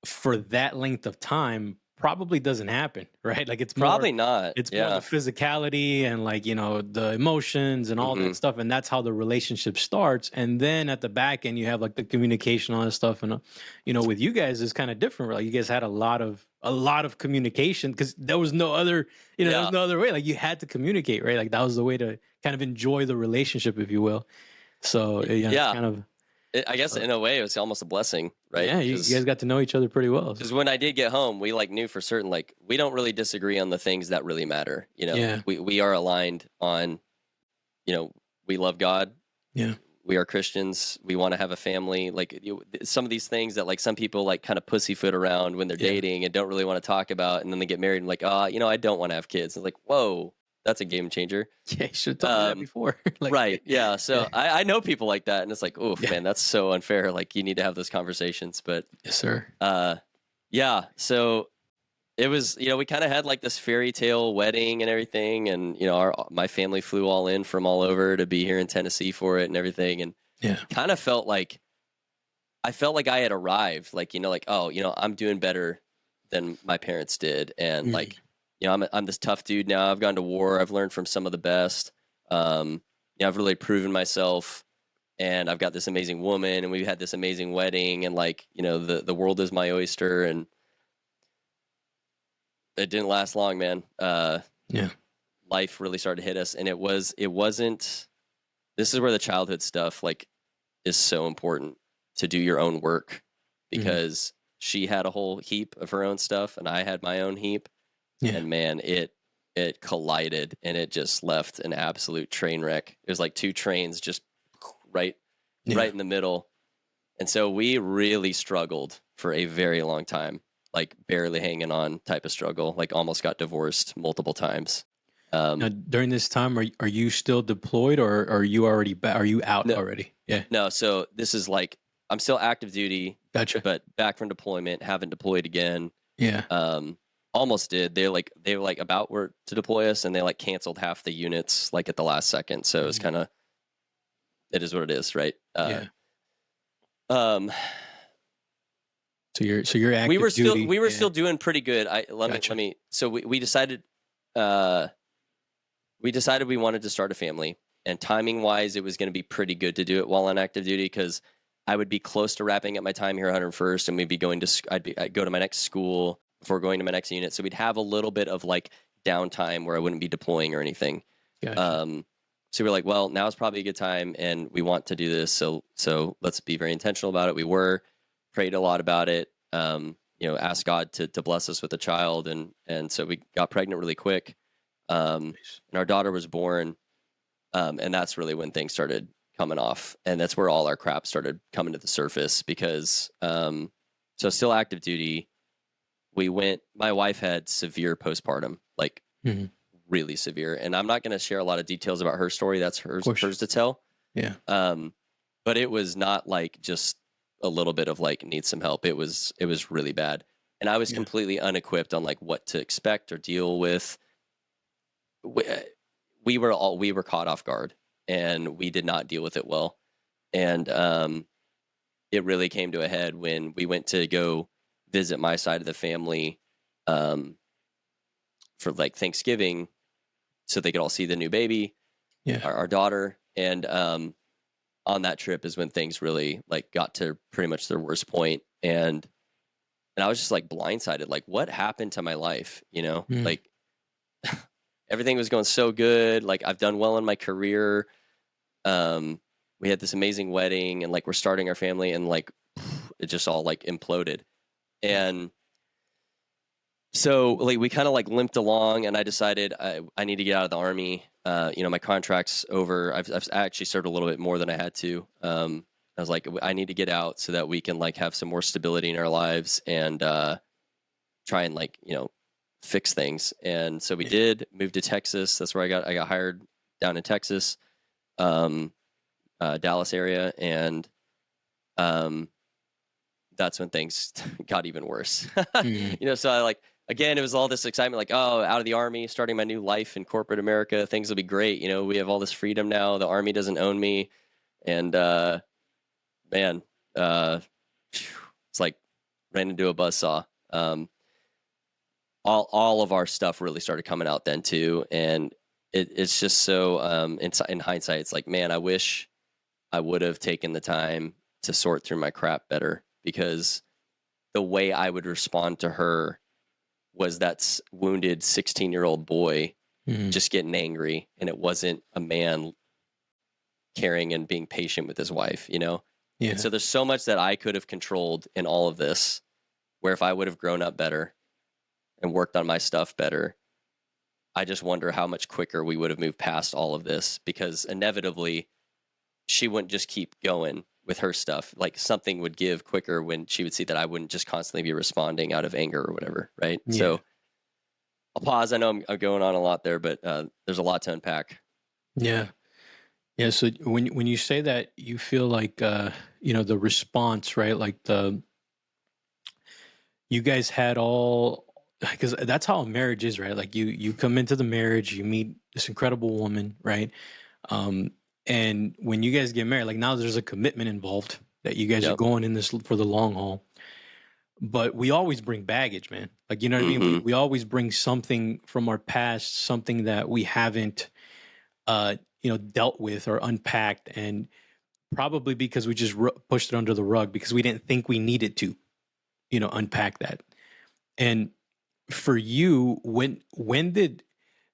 for that length of time probably doesn't happen, right? Like it's probably not. It's more the physicality and like, the emotions and all that stuff. And that's how the relationship starts. And then at the back end, you have like the communication, all that stuff. And, with you guys is kind of different. Like you guys had a lot of communication because there was no other, there was no other way. Like you had to communicate, right? Like that was the way to kind of enjoy the relationship, if you will. So it's kind of, I guess in a way it was almost a blessing, right? Yeah, you guys got to know each other pretty well. Because when I did get home, we like knew for certain, like we don't really disagree on the things that really matter. We are aligned on, we love God. Yeah, we are Christians. We want to have a family. Like some of these things that like some people like kind of pussyfoot around when they're dating and don't really want to talk about, and then they get married and like, I don't want to have kids. It's like, whoa. That's a game changer. Yeah, you should have told me that before. Right. Yeah. So I know people like that, and it's like, oh man, that's so unfair. Like you need to have those conversations. But yes, sir. So it was, we kind of had like this fairy tale wedding and everything, and my family flew all in from all over to be here in Tennessee for it and everything, and kind of felt like I had arrived. Like I'm doing better than my parents did, and like. I'm this tough dude now. I've gone to war. I've learned from some of the best. I've really proven myself, and I've got this amazing woman, and we've had this amazing wedding, and like, the world is my oyster, and it didn't last long, man. Life really started to hit us, and it wasn't, this is where the childhood stuff like is so important to do your own work, because she had a whole heap of her own stuff, and I had my own heap. Yeah. And man, it collided, and it just left an absolute train wreck. It was like 2 trains just right in the middle. And so we really struggled for a very long time, like barely hanging on type of struggle, like almost got divorced multiple times. Now, during this time, are you still deployed, or are you already are you out already? Yeah. No. So this is like, I'm still active duty. Gotcha. But back from deployment, haven't deployed again. Yeah. Almost did. They were like about to deploy us, and they like canceled half the units like at the last second. So it was kind of, it is what it is, right? So you're active we were still duty. Still doing pretty good. So we decided we wanted to start a family, and timing wise, it was going to be pretty good to do it while on active duty, because I would be close to wrapping up my time here at 101st, and we'd be going to I'd go to my next school before going to my next unit. So we'd have a little bit of like downtime where I wouldn't be deploying or anything. Gotcha. So we're like, well, now is probably a good time, and we want to do this. So let's be very intentional about it. We prayed a lot about it. Asked God to bless us with a child. And so we got pregnant really quick. And our daughter was born. And that's really when things started coming off. And that's where all our crap started coming to the surface, because, so still active duty, my wife had severe postpartum, like Mhm. really severe. And I'm not going to share a lot of details about her story. That's hers to tell. Yeah. But it was not like just a little bit of like need some help. It was really bad. And I was completely unequipped on like what to expect or deal with. We were caught off guard, and we did not deal with it well. And it really came to a head when we went to go visit my side of the family for like Thanksgiving, so they could all see the new baby, our daughter. And on that trip is when things really like got to pretty much their worst point. And I was just like blindsided, like what happened to my life? You know, like everything was going so good. Like I've done well in my career. We had this amazing wedding, and like we're starting our family, and like it just all like imploded. And so like we kind of like limped along, and I decided I need to get out of the Army. My contract's over. I've actually served a little bit more than I had to. I was like, I need to get out so that we can like have some more stability in our lives and try and like, fix things. And so we did move to Texas. That's where I got hired down in Texas, Dallas area. And that's when things got even worse. So I like, again, it was all this excitement, like, oh, out of the Army, starting my new life in corporate America, things will be great. We have all this freedom now. The Army doesn't own me. And man, it's like ran into a buzzsaw. All of our stuff really started coming out then too. And it's just so, in hindsight, it's like, man, I wish I would have taken the time to sort through my crap better, because the way I would respond to her was that wounded 16-year-old boy just getting angry, and it wasn't a man caring and being patient with his wife, Yeah. And so there's so much that I could have controlled in all of this, where if I would have grown up better and worked on my stuff better, I just wonder how much quicker we would have moved past all of this, because inevitably she wouldn't just keep going with her stuff. Like something would give quicker when she would see that I wouldn't just constantly be responding out of anger or whatever. Right. Yeah. So I'll pause. I know I'm going on a lot there, but there's a lot to unpack. Yeah. Yeah. So when you say that, you feel like, the response, right? Like you guys had because that's how a marriage is, right? Like you come into the marriage, you meet this incredible woman, right? And when you guys get married, like now there's a commitment involved that you guys are going in this for the long haul. But we always bring baggage, man. Like, you know what I mean? We always bring something from our past, something that we haven't, dealt with or unpacked. And probably because we just pushed it under the rug because we didn't think we needed to, unpack that. And for you, when did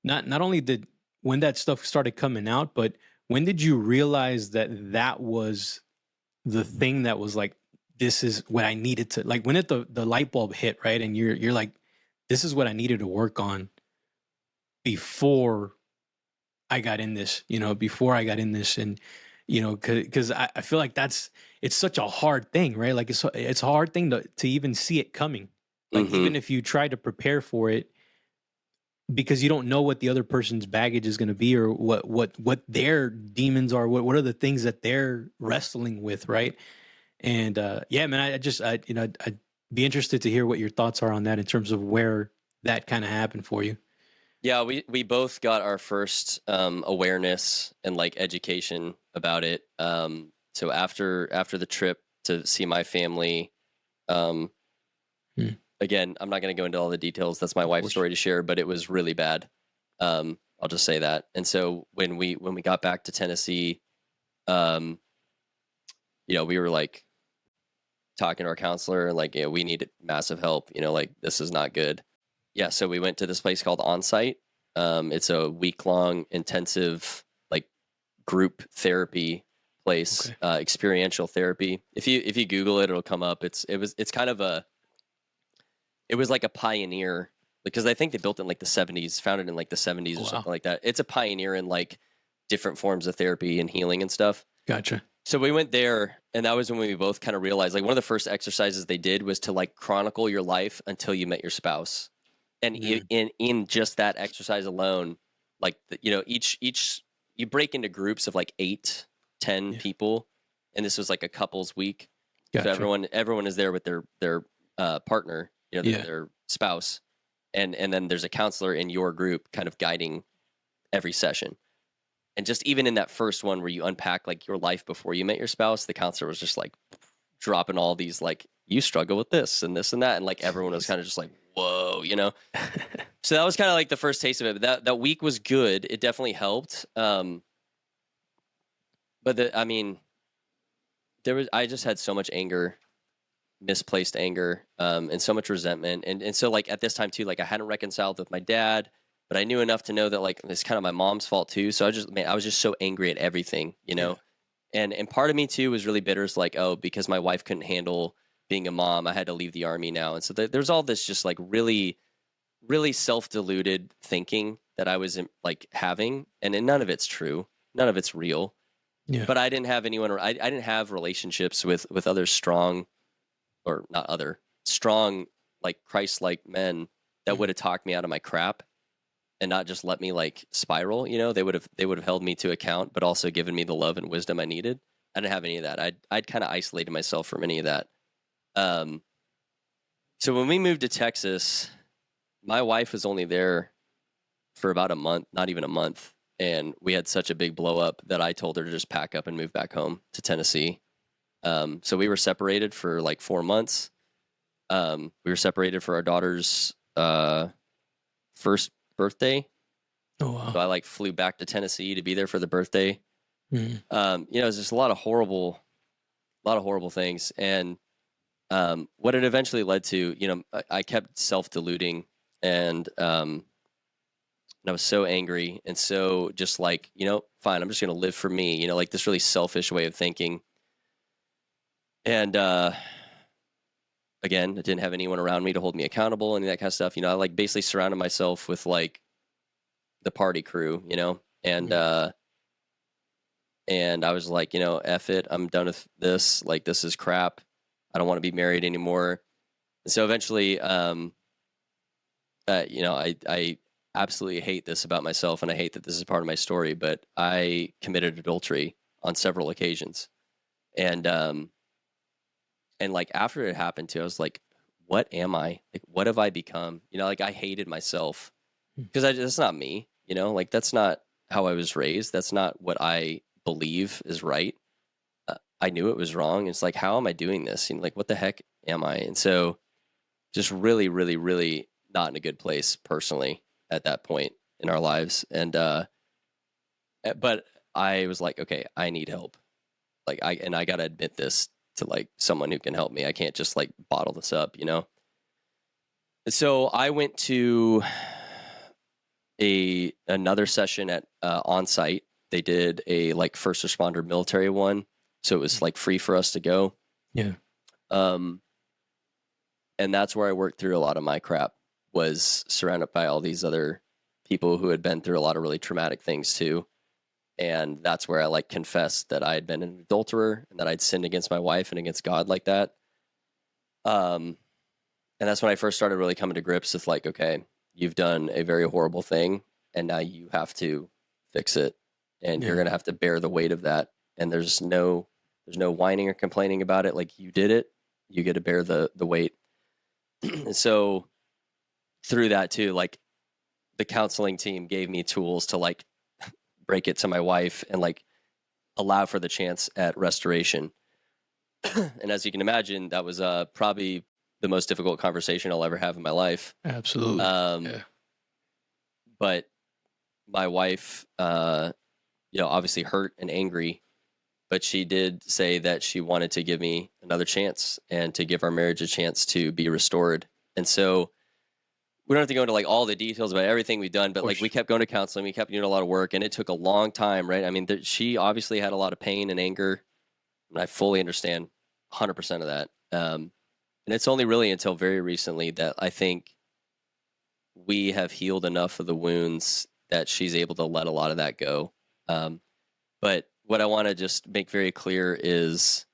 not only did when that stuff started coming out, but when did you realize that was the thing that was like, this is what I needed to, like, when did the light bulb hit, right? And you're like, this is what I needed to work on before I got in this, before I got in this. And, because I feel like it's such a hard thing, right? Like it's a hard thing to even see it coming. Like even if you try to prepare for it, because you don't know what the other person's baggage is going to be, or what their demons are, what are the things that they're wrestling with, right? And man, I'd be interested to hear what your thoughts are on that in terms of where that kind of happened for you. Yeah, we both got our first awareness and like education about it. So after the trip to see my family, again, I'm not going to go into all the details. That's my wife's story to share, but it was really bad. I'll just say that. And so when we got back to Tennessee, we were like talking to our counselor and like, we need massive help, like this is not good. Yeah. So we went to this place called Onsite. It's a week-long intensive, like group therapy place, experiential therapy. If you Google it, it'll come up. It was like a pioneer, because I think they built it in like the 70s, founded in like the 70s or something like that. It's a pioneer in like different forms of therapy and healing and stuff. Gotcha. So we went there, and that was when we both kind of realized, like, one of the first exercises they did was to like chronicle your life until you met your spouse. And in just that exercise alone, like, each you break into groups of like 8, 10 people, and this was like a couples week. Gotcha. So everyone is there with their partner, their spouse, and then there's a counselor in your group kind of guiding every session. And just even in that first one where you unpack like your life before you met your spouse, the counselor was just like dropping all these like, you struggle with this and this and that, and like everyone was kind of just like, whoa, So that was kind of like the first taste of it. But that week was good. It definitely helped. But I just had so much anger, misplaced anger, and so much resentment. And so like at this time too, like I hadn't reconciled with my dad, but I knew enough to know that like it's kind of my mom's fault too. So I was just so angry at everything, and part of me too was really bitter. It's like, oh, because my wife couldn't handle being a mom, I had to leave the Army now. And so there's all this just like really, really self-deluded thinking that I was like having, and none of it's true. None of it's real. Yeah. But I didn't have anyone, I didn't have relationships with other strong, or not other, strong, like Christ-like men that would have talked me out of my crap and not just let me like spiral. They would have held me to account, but also given me the love and wisdom I needed. I didn't have any of that. I'd kind of isolated myself from any of that. So when we moved to Texas, my wife was only there for about a month, not even a month. And we had such a big blow up that I told her to just pack up and move back home to Tennessee. So we were separated for like 4 months. We were separated for our daughter's first birthday. Oh, wow. So I like flew back to Tennessee to be there for the birthday. It was just a lot of horrible things. And what it eventually led to, I kept self-deluding, and I was so angry and so just like, fine, I'm just going to live for me, like this really selfish way of thinking. And again, I didn't have anyone around me to hold me accountable and that kind of stuff. I like basically surrounded myself with like the party crew, and I was like, F it, I'm done with this. Like, this is crap. I don't want to be married anymore. And so eventually, I absolutely hate this about myself, and I hate that this is part of my story, but I committed adultery on several occasions. And like after it happened too, I was like, what am I? Like, what have I become? Like I hated myself because that's not me, like that's not how I was raised. That's not what I believe is right. I knew it was wrong. It's like, how am I doing this? Like, what the heck am I? And so just really, really, really not in a good place personally at that point in our lives. And, but I was like, okay, I need help. Like I got to admit this to like someone who can help me. I can't just like bottle this up, And so I went to another session at on-site. They did a like first responder military one. So it was like free for us to go. Yeah. And that's where I worked through a lot of my crap, was surrounded by all these other people who had been through a lot of really traumatic things too. And that's where I like confessed that I had been an adulterer and that I'd sinned against my wife and against God like that. And that's when I first started really coming to grips with like, okay, you've done a very horrible thing and now you have to fix it, and you're going to have to bear the weight of that. And there's no whining or complaining about it. Like, you did it, you get to bear the weight. And so through that too, like the counseling team gave me tools to like break it to my wife and like allow for the chance at restoration. And as you can imagine, that was probably the most difficult conversation I'll ever have in my life. Absolutely. But my wife, obviously hurt and angry, but she did say that she wanted to give me another chance and to give our marriage a chance to be restored. And so we don't have to go into like all the details about everything we've done, but like we kept going to counseling, we kept doing a lot of work, and it took a long time, right? I mean, she obviously had a lot of pain and anger, and I fully understand 100% of that. And it's only really until very recently that I think we have healed enough of the wounds that she's able to let a lot of that go. But what I want to just make very clear is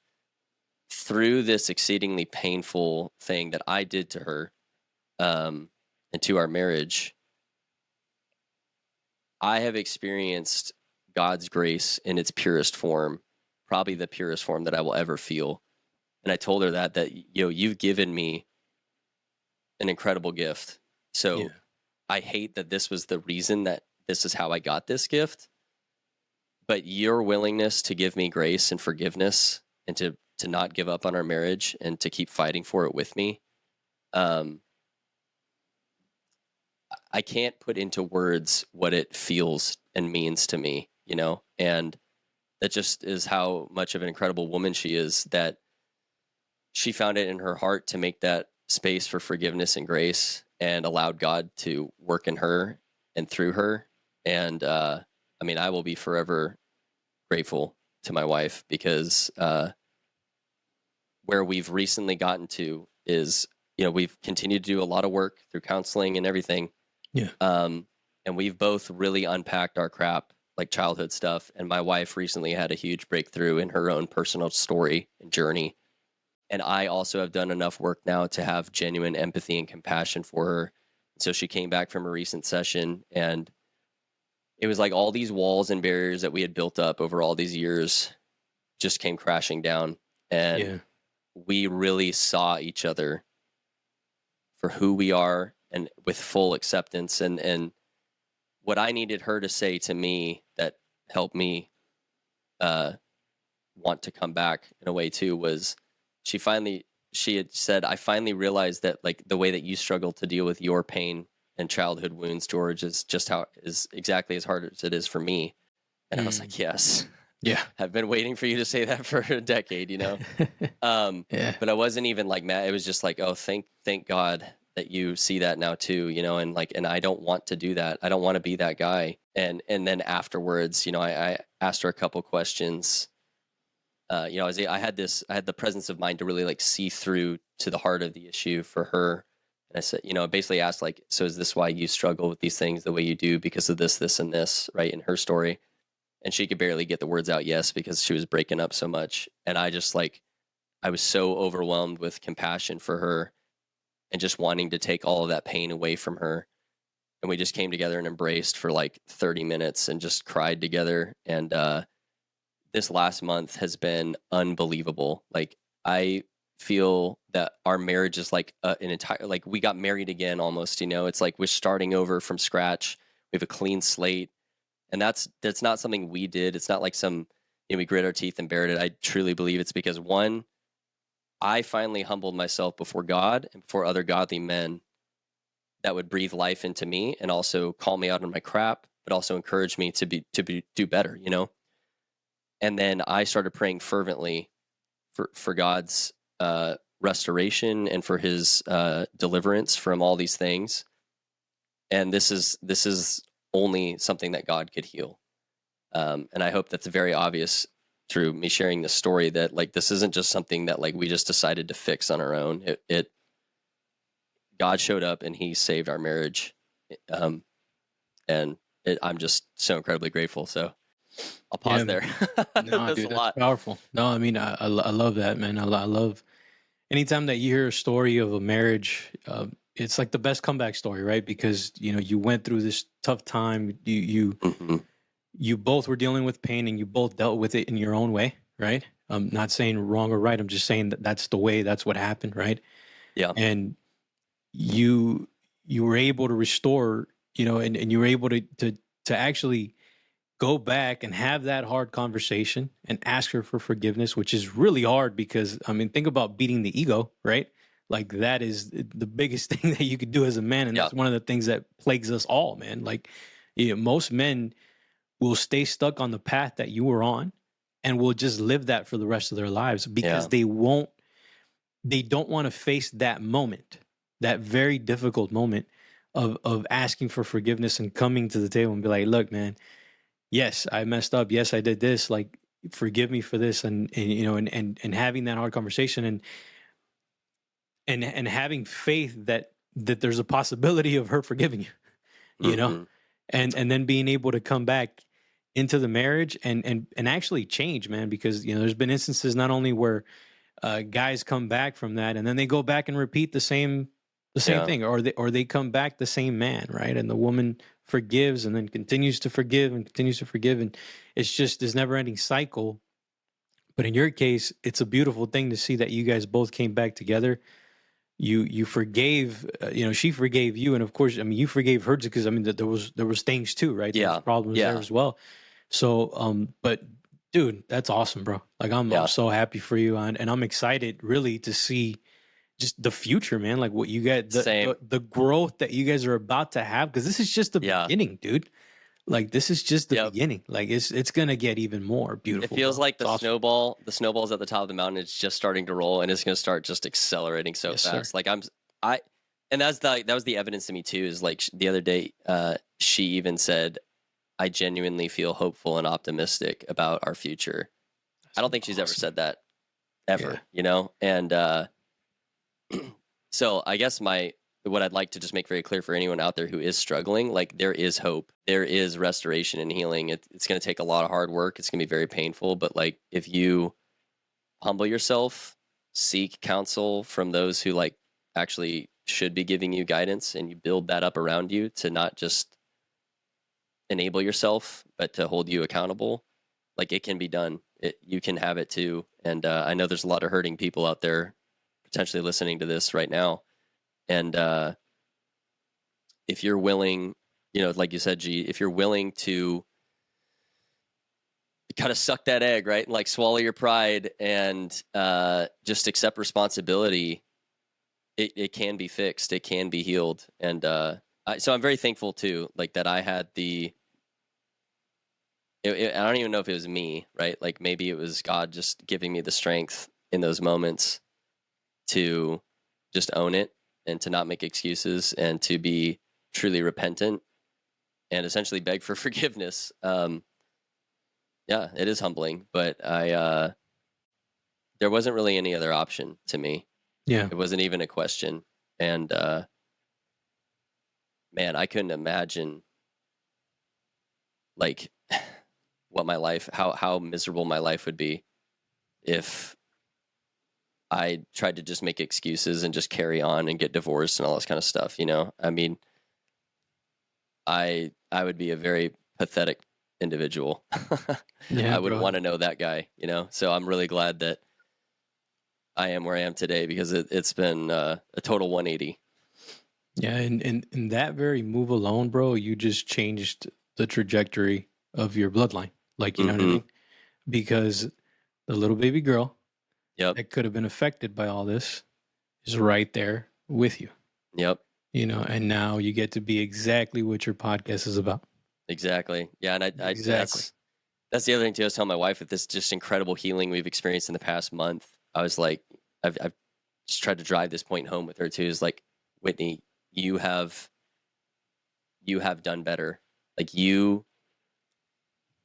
through this exceedingly painful thing that I did to her, and to our marriage, I have experienced God's grace in its purest form, probably the purest form that I will ever feel. And I told her that you've given me an incredible gift. So Yeah. I hate that this was the reason that this is how I got this gift. But your willingness to give me grace and forgiveness and to not give up on our marriage and to keep fighting for it with me, I can't put into words what it feels and means to me, and that just is how much of an incredible woman she is, that she found it in her heart to make that space for forgiveness and grace and allowed God to work in her and through her. And I will be forever grateful to my wife, because where we've recently gotten to is, we've continued to do a lot of work through counseling and everything. Yeah. And we've both really unpacked our crap, like childhood stuff. And my wife recently had a huge breakthrough in her own personal story and journey. And I also have done enough work now to have genuine empathy and compassion for her. So she came back from a recent session, and it was like all these walls and barriers that we had built up over all these years just came crashing down. And we really saw each other for who we are and with full acceptance. And what I needed her to say to me that helped me want to come back in a way too was she had said, I finally realized that, like, the way that you struggle to deal with your pain and childhood wounds, George, is exactly as hard as it is for me. And I was like, yes. Yeah. I've been waiting for you to say that for a decade, But I wasn't even like mad. It was just like, oh, thank God that you see that now too, and I don't want to do that. I don't want to be that guy. And then afterwards, I asked her a couple questions. I had the presence of mind to really like see through to the heart of the issue for her. And I said, basically asked, like, so is this why you struggle with these things the way you do, because of this, this, and this, right? In her story. And she could barely get the words out, yes, because she was breaking up so much. And I just I was so overwhelmed with compassion for her and just wanting to take all of that pain away from her. And we just came together and embraced for like 30 minutes and just cried together. And this last month has been unbelievable. Like, I feel that our marriage is like an entire, like, we got married again almost, it's like we're starting over from scratch. We have a clean slate. And that's not something we did. It's not like we grit our teeth and bared it. I truly believe it's because, one, I finally humbled myself before God and before other godly men that would breathe life into me and also call me out on my crap, but also encourage me to do better, And then I started praying fervently for God's restoration and for His deliverance from all these things. And this is only something that God could heal. And I hope that's very obvious through me sharing this story, that like, this isn't just something that like we just decided to fix on our own. God showed up and He saved our marriage. I'm just so incredibly grateful. So I'll pause there. No, dude, that's powerful. No, I mean, I love that, man. I love anytime that you hear a story of a marriage. It's like the best comeback story, right? Because you went through this tough time. You both were dealing with pain, and you both dealt with it in your own way, right? I'm not saying wrong or right. I'm just saying that that's the way. That's what happened, right? Yeah. And you were able to restore, and you were able to actually go back and have that hard conversation and ask her for forgiveness, which is really hard because, I mean, think about beating the ego, right? Like, that is the biggest thing that you could do as a man. And that's one of the things that plagues us all, man. Like, most men will stay stuck on the path that you were on and will just live that for the rest of their lives because they don't want to face that moment, that very difficult moment of asking for forgiveness and coming to the table and be like, look, man, yes, I messed up. Yes, I did this. Like, forgive me for this. And having that hard conversation and having faith that there's a possibility of her forgiving you, and then being able to come back into the marriage and actually change, man, because there's been instances not only where guys come back from that and then they go back and repeat the same thing, or they come back the same man, right? And the woman forgives and then continues to forgive and continues to forgive, and it's just this never ending cycle. But in your case, it's a beautiful thing to see that you guys both came back together. You forgave, she forgave you, and of course, I mean, you forgave her because I mean that there was things too, right? There was problems there as well. So, but dude, that's awesome, bro. Like I'm so happy for you, and I'm excited really to see just the future, man. Like what you get, the growth that you guys are about to have, because this is just the beginning, dude. Like this is just the beginning. Like it's gonna get even more beautiful. It feels like the awesome. snowball's at the top of the mountain. It's just starting to roll, and it's gonna start just accelerating so fast. Sir. Like and that was the evidence to me too. Is like the other day, she even said, "I genuinely feel hopeful and optimistic about our future." I don't think she's ever said that ever, and so I guess what I'd like to just make very clear for anyone out there who is struggling, like there is hope, there is restoration and healing. It's going to take a lot of hard work. It's going to be very painful, but like if you humble yourself, seek counsel from those who like actually should be giving you guidance, and you build that up around you to not just enable yourself, but to hold you accountable, like it can be done. You can have it too. And I know there's a lot of hurting people out there potentially listening to this right now. And if you're willing, like you said, G, if you're willing to kind of suck that egg, right? And like swallow your pride and just accept responsibility, it can be fixed. It can be healed. And so I'm very thankful too, like that I had I don't even know if it was me, right? Like maybe it was God just giving me the strength in those moments to just own it and to not make excuses and to be truly repentant and essentially beg for forgiveness. Yeah, it is humbling, but there wasn't really any other option to me. Yeah. It wasn't even a question. And man, I couldn't imagine like what my life, how miserable my life would be if I tried to just make excuses and just carry on and get divorced and all this kind of stuff, I mean, I would be a very pathetic individual. Yeah, I would want to know that guy, so I'm really glad that I am where I am today, because it's been a total 180. Yeah. And in that very move alone, bro, you just changed the trajectory of your bloodline. Like, you know what I mean? Because the little baby girl that could have been affected by all this is right there with you. Yep. And now you get to be exactly what your podcast is about. Exactly. Yeah. And Exactly. that's the other thing too. I was telling my wife, with this just incredible healing we've experienced in the past month, I was like, I've just tried to drive this point home with her too, is like, Whitney, you have done better. Like you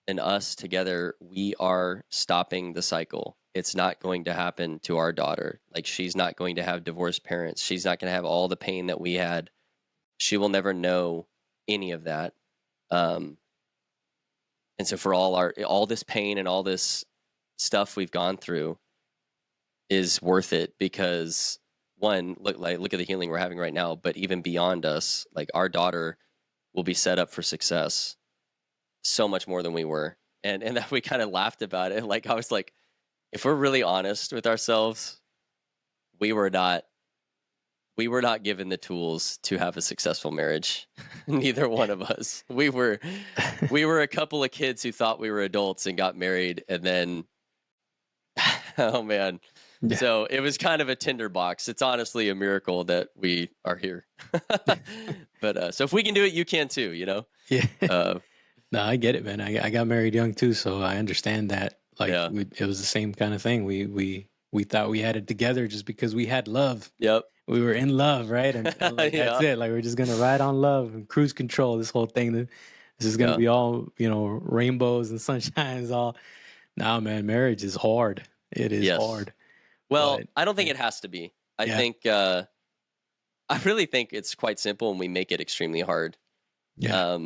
and us together, we are stopping the cycle. It's not going to happen to our daughter. Like she's not going to have divorced parents. She's not going to have all the pain that we had. She will never know any of that. And so for all this pain and all this stuff we've gone through is worth it, because one, look at the healing we're having right now, but even beyond us, like our daughter will be set up for success so much more than we were. And that we kind of laughed about it. Like I was like, if we're really honest with ourselves, we were not given the tools to have a successful marriage. Neither one of us. We were a couple of kids who thought we were adults and got married, and then oh man. Yeah. So it was kind of a tinderbox. It's honestly a miracle that we are here. But so if we can do it, you can too, Yeah. No, I get it, man. I got married young too, so I understand that. Like it was the same kind of thing. We thought we had it together just because we had love. Yep. We were in love, right? And like, that's it. Like we're just gonna ride on love and cruise control. This whole thing. This is gonna be all rainbows and sunshines. All. Nah, man, marriage is hard. It is hard. Well, but I don't think it has to be. I think I really think it's quite simple, and we make it extremely hard. Yeah.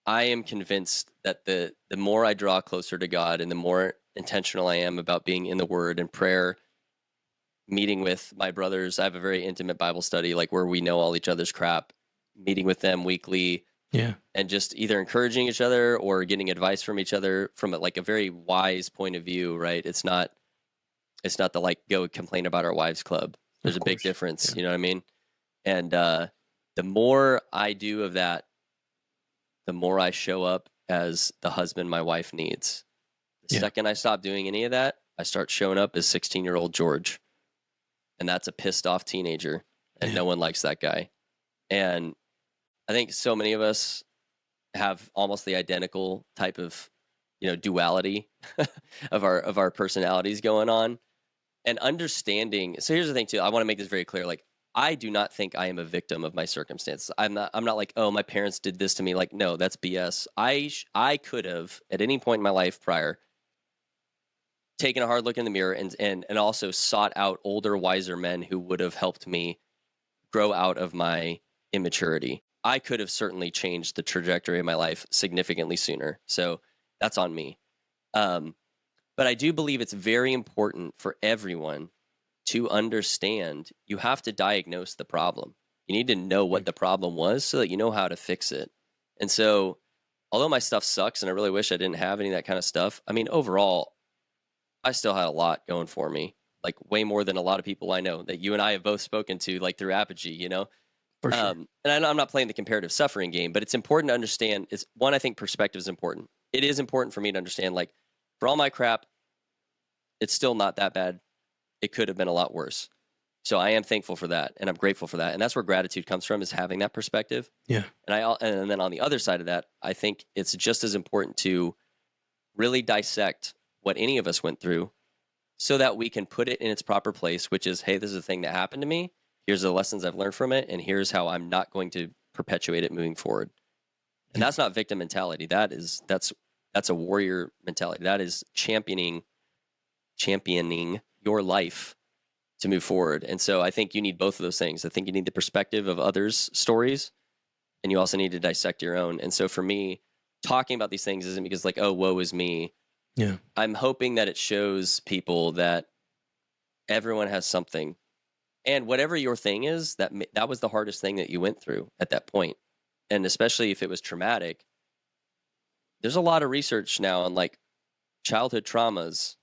I am convinced that the more I draw closer to God and the more intentional I am about being in the Word and prayer, meeting with my brothers. I have a very intimate Bible study, like where we know all each other's crap, meeting with them weekly. Yeah. And just either encouraging each other or getting advice from each other from like a very wise point of view, right? It's not the like go complain about our wives club. There's a big difference, you know what I mean? And the more I do of that, the more I show up as the husband my wife needs. The second I stop doing any of that, I start showing up as 16-year-old George. And that's a pissed off teenager. And no one likes that guy. And I think so many of us have almost the identical type of, duality of our personalities going on. And understanding. So here's the thing too. I want to make this very clear. Like, I do not think I am a victim of my circumstances. I'm not like, oh, my parents did this to me. Like, no, that's BS. I could have at any point in my life prior taken a hard look in the mirror and also sought out older, wiser men who would have helped me grow out of my immaturity. I could have certainly changed the trajectory of my life significantly sooner. So that's on me. But I do believe it's very important for everyone to understand you have to diagnose the problem. You need to know what the problem was so that you know how to fix it. And so, although my stuff sucks and I really wish I didn't have any of that kind of stuff, I mean, overall, I still had a lot going for me, like way more than a lot of people I know that you and I have both spoken to, like through Apogee, For sure. And I'm not playing the comparative suffering game, but it's important to understand. I think perspective is important. It is important for me to understand, like, for all my crap, it's still not that bad. It could have been a lot worse. So I am thankful for that, and I'm grateful for that. And that's where gratitude comes from, is having that perspective. Yeah. And then on the other side of that, I think it's just as important to really dissect what any of us went through so that we can put it in its proper place, which is, hey, this is a thing that happened to me. Here's the lessons I've learned from it, and here's how I'm not going to perpetuate it moving forward. And that's not victim mentality. That's a warrior mentality. That is championing your life to move forward. And so I think you need both of those things. I think you need the perspective of others' stories, and you also need to dissect your own. And so for me, talking about these things isn't because like, oh, woe is me. Yeah. I'm hoping that it shows people that everyone has something. And whatever your thing is, that was the hardest thing that you went through at that point. And especially if it was traumatic, there's a lot of research now on like childhood traumas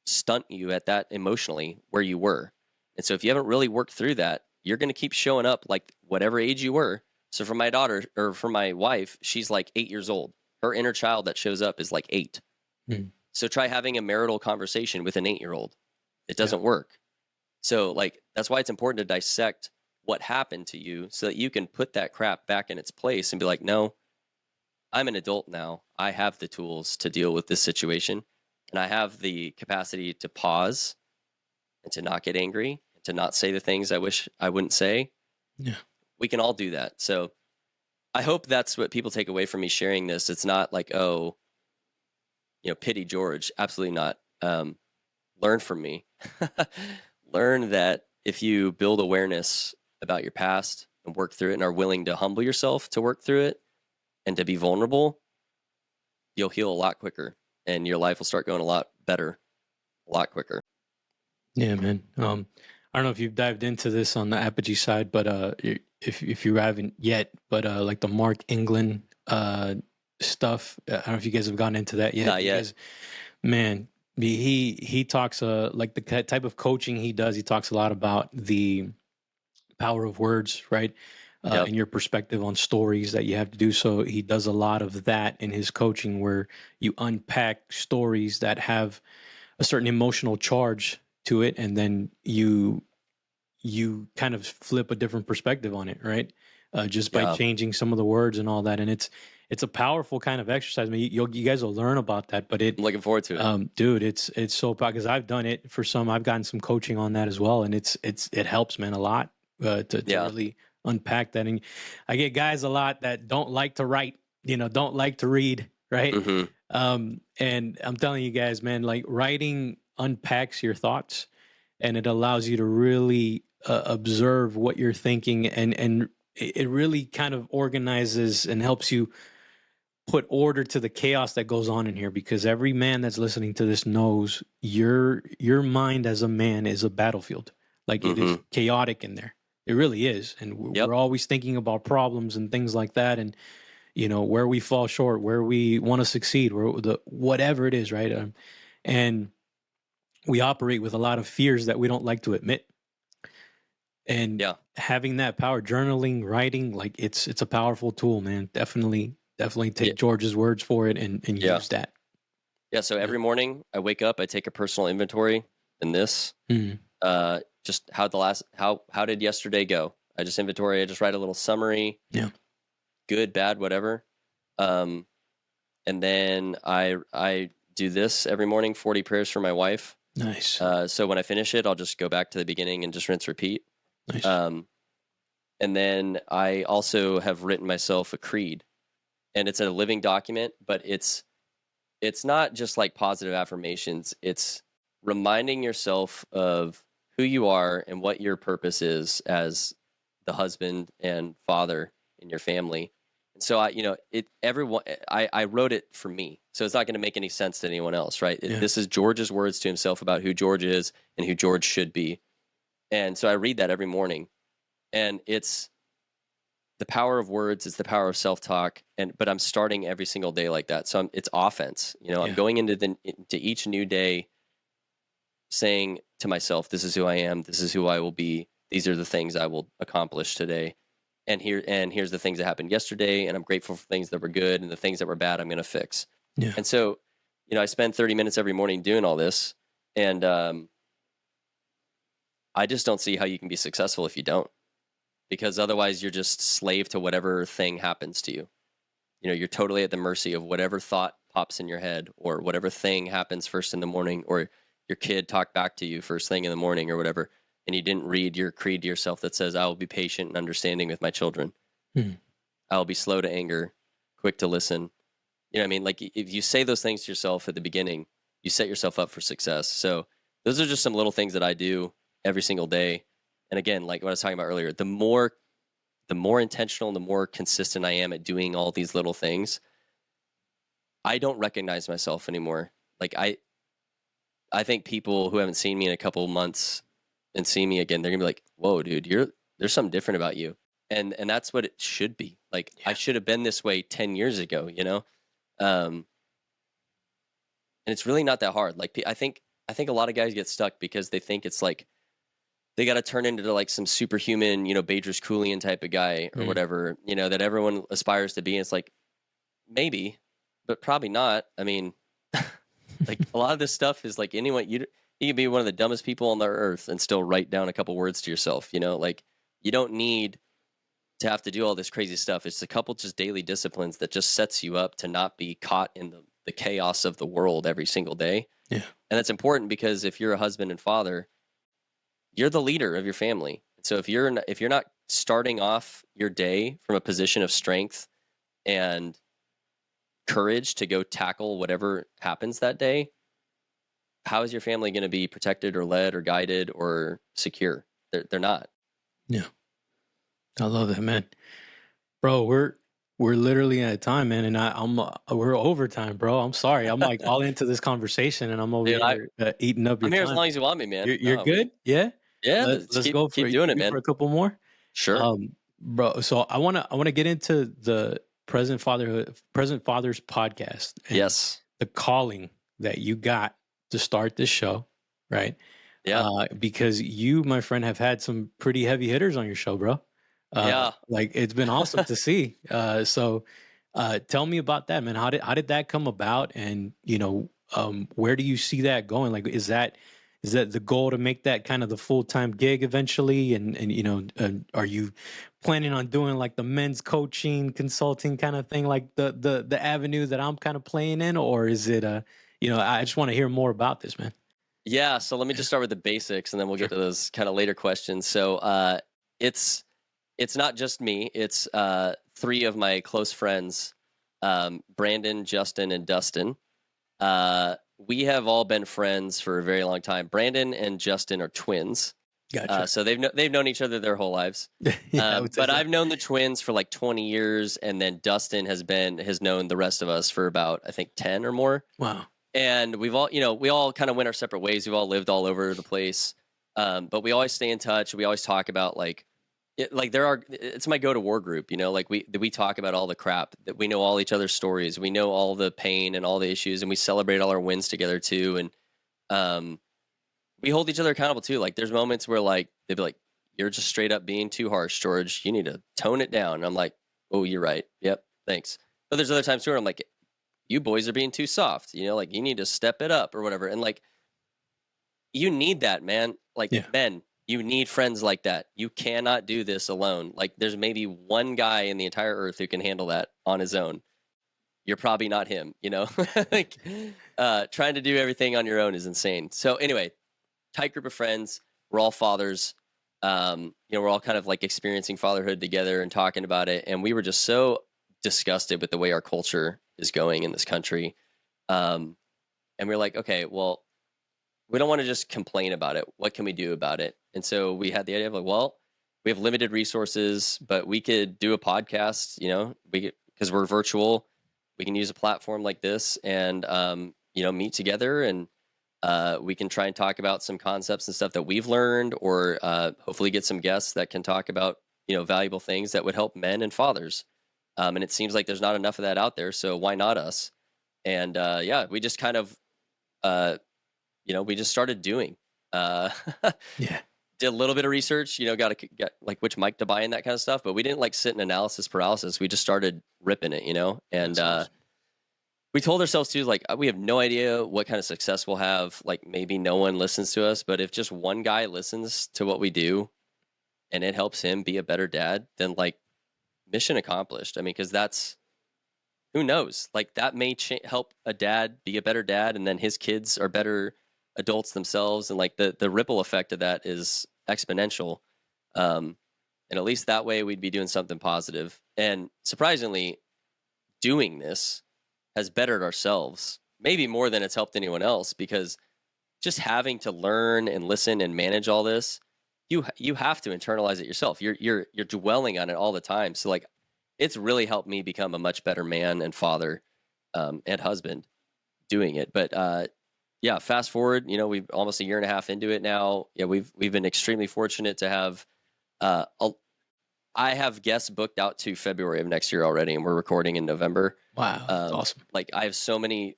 stunt you at that emotionally where you were. And so if you haven't really worked through that, you're going to keep showing up like whatever age you were. So for my daughter, or for my wife, she's like 8 years old. Her inner child that shows up is like 8. So try having a marital conversation with an 8-year-old. It doesn't work. So like, that's why it's important to dissect what happened to you so that you can put that crap back in its place and be like, no, I'm an adult now. I have the tools to deal with this situation. And I have the capacity to pause and to not get angry and to not say the things I wish I wouldn't say. Yeah. We can all do that. So I hope that's what people take away from me sharing this. It's not like, oh, pity George. Absolutely not. Learn from me. Learn that if you build awareness about your past and work through it and are willing to humble yourself to work through it and to be vulnerable, you'll heal a lot quicker and your life will start going a lot better, a lot quicker. Yeah, man. I don't know if you've dived into this on the Apogee side, but if you haven't yet, but like the Mark England stuff, I don't know if you guys have gone into that yet. Not yet. Because, man, he talks like the type of coaching he does. He talks a lot about the power of words, right? And your perspective on stories that you have to do. So he does a lot of that in his coaching, where you unpack stories that have a certain emotional charge to it, and then you kind of flip a different perspective on it, right? Just by changing some of the words and all that. And it's a powerful kind of exercise. I mean, you guys will learn about that, but I'm looking forward to it. Dude, it's so powerful, because I've done it for some. I've gotten some coaching on that as well, and it helps, man, a lot to really unpack that. And I get guys a lot that don't like to write, don't like to read, right? Mm-hmm. And I'm telling you guys, man, like writing unpacks your thoughts, and it allows you to really observe what you're thinking, and it really kind of organizes and helps you put order to the chaos that goes on in here, because every man that's listening to this knows your mind as a man is a battlefield. Like it is chaotic in there. It really is. And we're always thinking about problems and things like that. And, where we fall short, where we want to succeed, whatever it is, right? And we operate with a lot of fears that we don't like to admit. And having that power, journaling, writing, like it's a powerful tool, man. Definitely take George's words for it and use that. Yeah. So every morning I wake up, I take a personal inventory in this. Just how did yesterday go? I just inventory. I just write a little summary. Yeah. Good, bad, whatever. And then I do this every morning, 40 prayers for my wife. Nice. So when I finish it, I'll just go back to the beginning and just rinse, repeat. Nice. And then I also have written myself a creed, and it's a living document, but it's not just like positive affirmations. It's reminding yourself of who you are and what your purpose is as the husband and father in your family. And so I wrote it for me. So it's not going to make any sense to anyone else, right? This is George's words to himself about who George is and who George should be. And so I read that every morning, and it's the power of words. It's the power of self-talk. But I'm starting every single day like that. So it's offense. I'm going into each new day saying to myself, this is who I am. This is who I will be. These are the things I will accomplish today. And here's the things that happened yesterday. And I'm grateful for things that were good, and the things that were bad, I'm going to fix. Yeah. And so, I spend 30 minutes every morning doing all this. And, I just don't see how you can be successful if you don't, because otherwise you're just slave to whatever thing happens to you. You're totally at the mercy of whatever thought pops in your head, or whatever thing happens first in the morning, or your kid talked back to you first thing in the morning or whatever. And you didn't read your creed to yourself that says, I will be patient and understanding with my children. I will be slow to anger, quick to listen. You know what I mean? Like if you say those things to yourself at the beginning, you set yourself up for success. So those are just some little things that I do every single day. And again, like what I was talking about earlier, the more intentional and the more consistent I am at doing all these little things, I don't recognize myself anymore. Like I think people who haven't seen me in a couple of months and see me again, they're gonna be like, whoa, dude, there's something different about you. And that's what it should be. Like I should have been this way 10 years ago, and it's really not that hard. Like I think a lot of guys get stuck because they think it's like they got to turn into like some superhuman, Badger's Coolian type of guy or whatever, that everyone aspires to be. And it's like, maybe, but probably not. I mean, like a lot of this stuff is like anyone, you can be one of the dumbest people on the earth and still write down a couple words to yourself, like you don't need to have to do all this crazy stuff. It's a couple just daily disciplines that just sets you up to not be caught in the chaos of the world every single day. Yeah. And that's important because if you're a husband and father, you're the leader of your family. So if you're not starting off your day from a position of strength and courage to go tackle whatever happens that day, how is your family going to be protected or led or guided or secure? They're not. Yeah. I love that, man. Bro, we're literally at a time, man, and we're overtime, bro. I'm sorry. I'm like all into this conversation, and I'm over here eating up your I'm here time. as long as you want me, man. You're good? Yeah? Yeah. Let's go for keep doing it, man. For a couple more. Sure. Bro, so I wanna get into the Present Fathers podcast. And yes. The calling that you got to start this show, right? Yeah. Because you, my friend, have had some pretty heavy hitters on your show, bro. Like it's been awesome to see. So tell me about that, man. How did that come about? And where do you see that going? Like, is that the goal to make that kind of the full-time gig eventually? And are you planning on doing like the men's coaching consulting kind of thing, like the avenue that I'm kind of playing in? Or is it, I just want to hear more about this, man. Yeah. So let me just start with the basics and then we'll get to those kind of later questions. So it's not just me. It's three of my close friends, Brandon, Justin, and Dustin. We have all been friends for a very long time. Brandon and Justin are twins. Gotcha. So they've known each other their whole lives. Yeah, I would say But so. I've known the twins for like 20 years, and then Dustin has known the rest of us for about, I think, 10 or more. Wow. And we all kind of went our separate ways. We've all lived all over the place. But we always stay in touch. We always talk about it's my go to war group, like we talk about all the crap, that we know all each other's stories. We know all the pain and all the issues, and we celebrate all our wins together too. And we hold each other accountable too. Like there's moments where like they'd be like, "You're just straight up being too harsh, George. You need to tone it down." And I'm like, "Oh, you're right. Yep, thanks." But there's other times too where I'm like, "You boys are being too soft. Like you need to step it up or whatever." And like, you need that, man. Like men, you need friends like that. You cannot do this alone. Like there's maybe one guy in the entire earth who can handle that on his own. You're probably not him, like trying to do everything on your own is insane. So anyway, tight group of friends. We're all fathers. We're all kind of like experiencing fatherhood together and talking about it. And we were just so disgusted with the way our culture is going in this country. And we're like, okay, well, we don't want to just complain about it. What can we do about it? And so we had the idea of like, well, we have limited resources, but we could do a podcast, because we're virtual. We can use a platform like this and, meet together, and we can try and talk about some concepts and stuff that we've learned, or hopefully get some guests that can talk about, valuable things that would help men and fathers. And it seems like there's not enough of that out there. So why not us? And we just kind of, we just started doing. Did a little bit of research, got to get like which mic to buy and that kind of stuff. But we didn't like sit in analysis paralysis. We just started ripping it, and we told ourselves too, like, we have no idea what kind of success we'll have. Like maybe no one listens to us, but if just one guy listens to what we do and it helps him be a better dad, then like mission accomplished. I mean, because that's, who knows, like that may help a dad be a better dad, and then his kids are better adults themselves, and like the ripple effect of that is exponential. And at least that way we'd be doing something positive. And surprisingly, doing this has bettered ourselves, maybe more than it's helped anyone else, because just having to learn and listen and manage all this, you have to internalize it yourself. You're dwelling on it all the time. So like, it's really helped me become a much better man and father, and husband doing it. But fast forward, we've almost a year and a half into it now. Yeah, we've been extremely fortunate to have I have guests booked out to February of next year already, and we're recording in November. Wow, that's awesome. Like I have so many.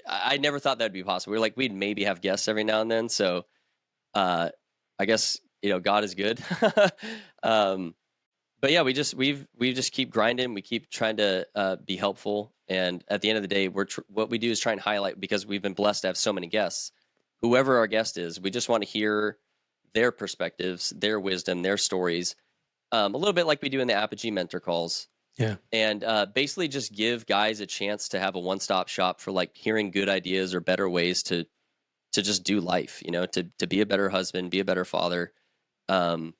I never thought that'd be possible. We're like, we'd maybe have guests every now and then. So I guess God is good. But yeah, we just keep grinding. We keep trying to be helpful. And at the end of the day, what we do is try and highlight, because we've been blessed to have so many guests. Whoever our guest is, we just want to hear their perspectives, their wisdom, their stories, a little bit like we do in the Apogee mentor calls. Yeah. And basically just give guys a chance to have a one-stop shop for like hearing good ideas or better ways to just do life, to be a better husband, be a better father. And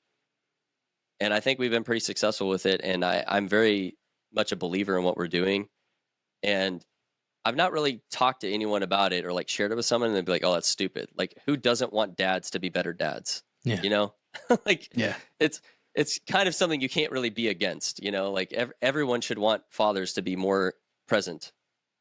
I think we've been pretty successful with it. And I'm very much a believer in what we're doing. And I've not really talked to anyone about it or like shared it with someone and they'd be like, "Oh, that's stupid." Like, who doesn't want dads to be better dads? Yeah. Like, yeah, it's kind of something you can't really be against, like everyone should want fathers to be more present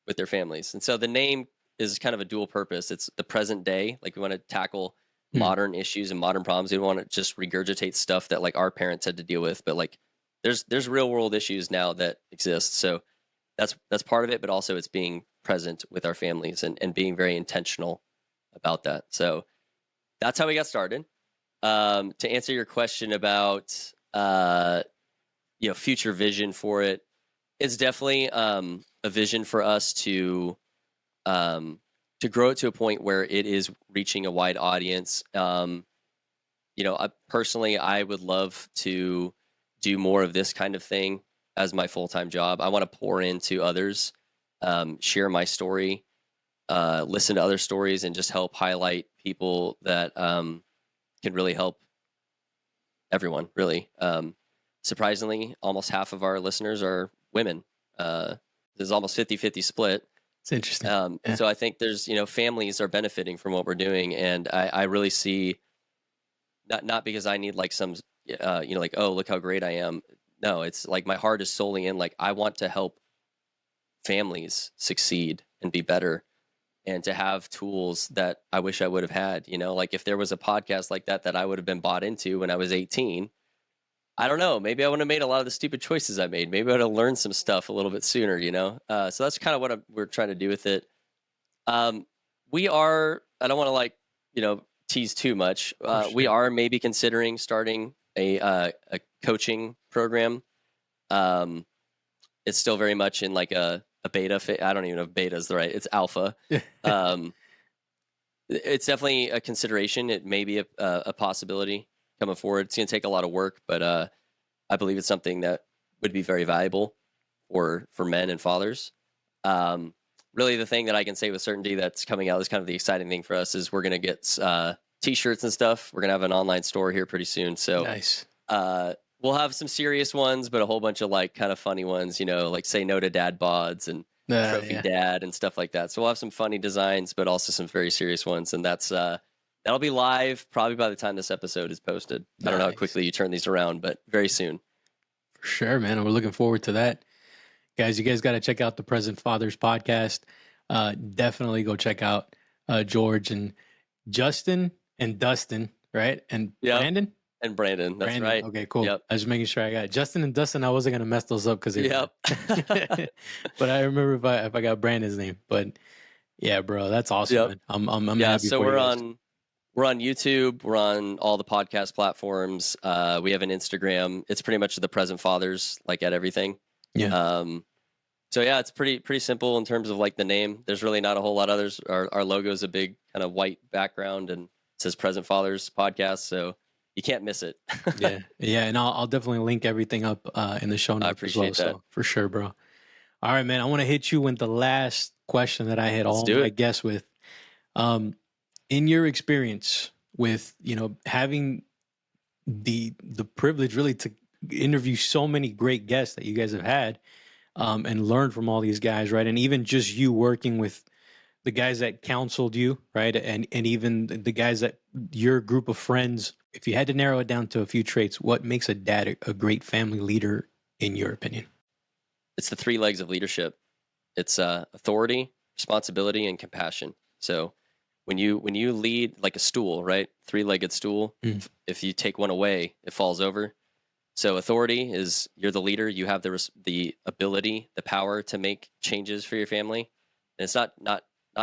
with their families. And so the name is kind of a dual purpose. It's the present day. Like we want to tackle modern issues and modern problems. We don't want to just regurgitate stuff that like our parents had to deal with, but like there's real world issues now that exist. So that's part of it, but also it's being present with our families and being very intentional about that. So that's how we got started. To answer your question about, future vision for it, it's definitely a vision for us to grow it to a point where it is reaching a wide audience. Personally, I would love to do more of this kind of thing as my full-time job. I want to pour into others, share my story, listen to other stories, and just help highlight people that can really help everyone, really. Surprisingly, almost half of our listeners are women. There's almost 50-50 split. It's interesting. So I think there's, families are benefiting from what we're doing. And I really see not because I need like some, like, oh, look how great I am. No, it's like my heart is solely in like, I want to help families succeed and be better, and to have tools that I wish I would have had, like if there was a podcast like that I would have been bought into when I was 18, I don't know, maybe I wouldn't have made a lot of the stupid choices I made. Maybe I would have learned some stuff a little bit sooner, so that's kind of what we're trying to do with it. We are, I don't want to like, tease too much. We are maybe considering starting a coaching program. It's still very much in like a beta. I don't even know if beta is the right. It's alpha. It's definitely a consideration. It may be a possibility coming forward. It's going to take a lot of work, but I believe it's something that would be very valuable for men and fathers. Really, the thing that I can say with certainty that's coming out is kind of the exciting thing for us is we're going to get T-shirts and stuff. We're going to have an online store here pretty soon. So nice. We'll have some serious ones, but a whole bunch of like kind of funny ones, like say no to dad bods and trophy dad and stuff like that. So we'll have some funny designs, but also some very serious ones. And that'll be live probably by the time this episode is posted. Nice. I don't know how quickly you turn these around, but very soon. For sure, man. We're looking forward to that. Guys, you guys got to check out the Present Fathers podcast. Definitely go check out George and Justin and Dustin, right? And Brandon? And Brandon, that's right. Okay, cool. Yep. I was just making sure I got it. Justin and Dustin. I wasn't gonna mess those up because yep. But I remember if I got Brandon's name. But yeah, bro, that's awesome. Yep. I'm happy. So for we're you on YouTube. We're on all the podcast platforms. We have an Instagram. It's pretty much the Present Fathers, like at everything. Yeah. So yeah, it's pretty simple in terms of like the name. There's really not a whole lot others. Our logo is a big kind of white background and it says Present Fathers podcast. So you can't miss it. yeah, and I'll definitely link everything up in the show notes. I appreciate as well, that. So for sure, bro. All right, man. I want to hit you with the last question that I hit all my guests with. In your experience with having the privilege really to interview so many great guests that you guys have had, and learn from all these guys, right? And even just you working with the guys that counseled you, right? And even the guys that your group of friends, if you had to narrow it down to a few traits, what makes a dad a great family leader in your opinion? It's the 3 legs of leadership. It's authority, responsibility, and compassion. So when you lead like a stool, right? 3-legged stool, if you take one away, it falls over. So authority is you're the leader. You have the ability, the power to make changes for your family. And it's not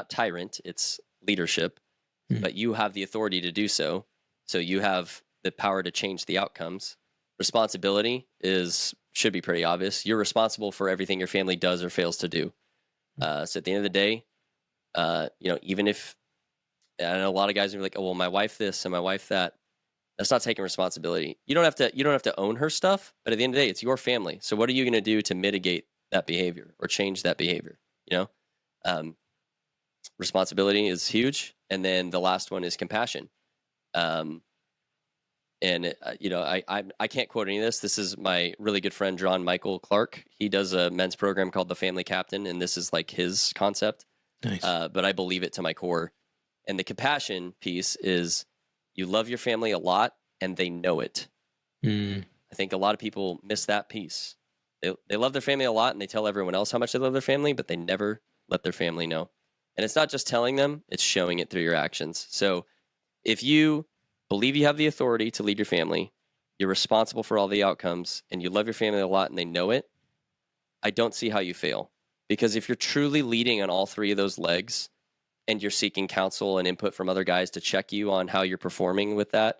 tyrant, it's leadership, but you have the authority to do so. So you have the power to change the outcomes. Responsibility should be pretty obvious. You're responsible for everything your family does or fails to do. So at the end of the day, even if, I know a lot of guys are like, oh, well, my wife this and my wife that. That's not taking responsibility. You don't have to own her stuff, but at the end of the day, it's your family. So what are you going to do to mitigate that behavior or change that behavior? Responsibility is huge. And then the last one is compassion. I can't quote any of this. This is my really good friend, John Michael Clark. He does a men's program called The Family Captain, and this is like his concept. Nice. But I believe it to my core. And the compassion piece is you love your family a lot and they know it. I think a lot of people miss that piece. They love their family a lot and they tell everyone else how much they love their family, but they never let their family know. And it's not just telling them, it's showing it through your actions. So if you believe you have the authority to lead your family, you're responsible for all the outcomes, and you love your family a lot and they know it, I don't see how you fail. Because if you're truly leading on all 3 of those legs and you're seeking counsel and input from other guys to check you on how you're performing with that,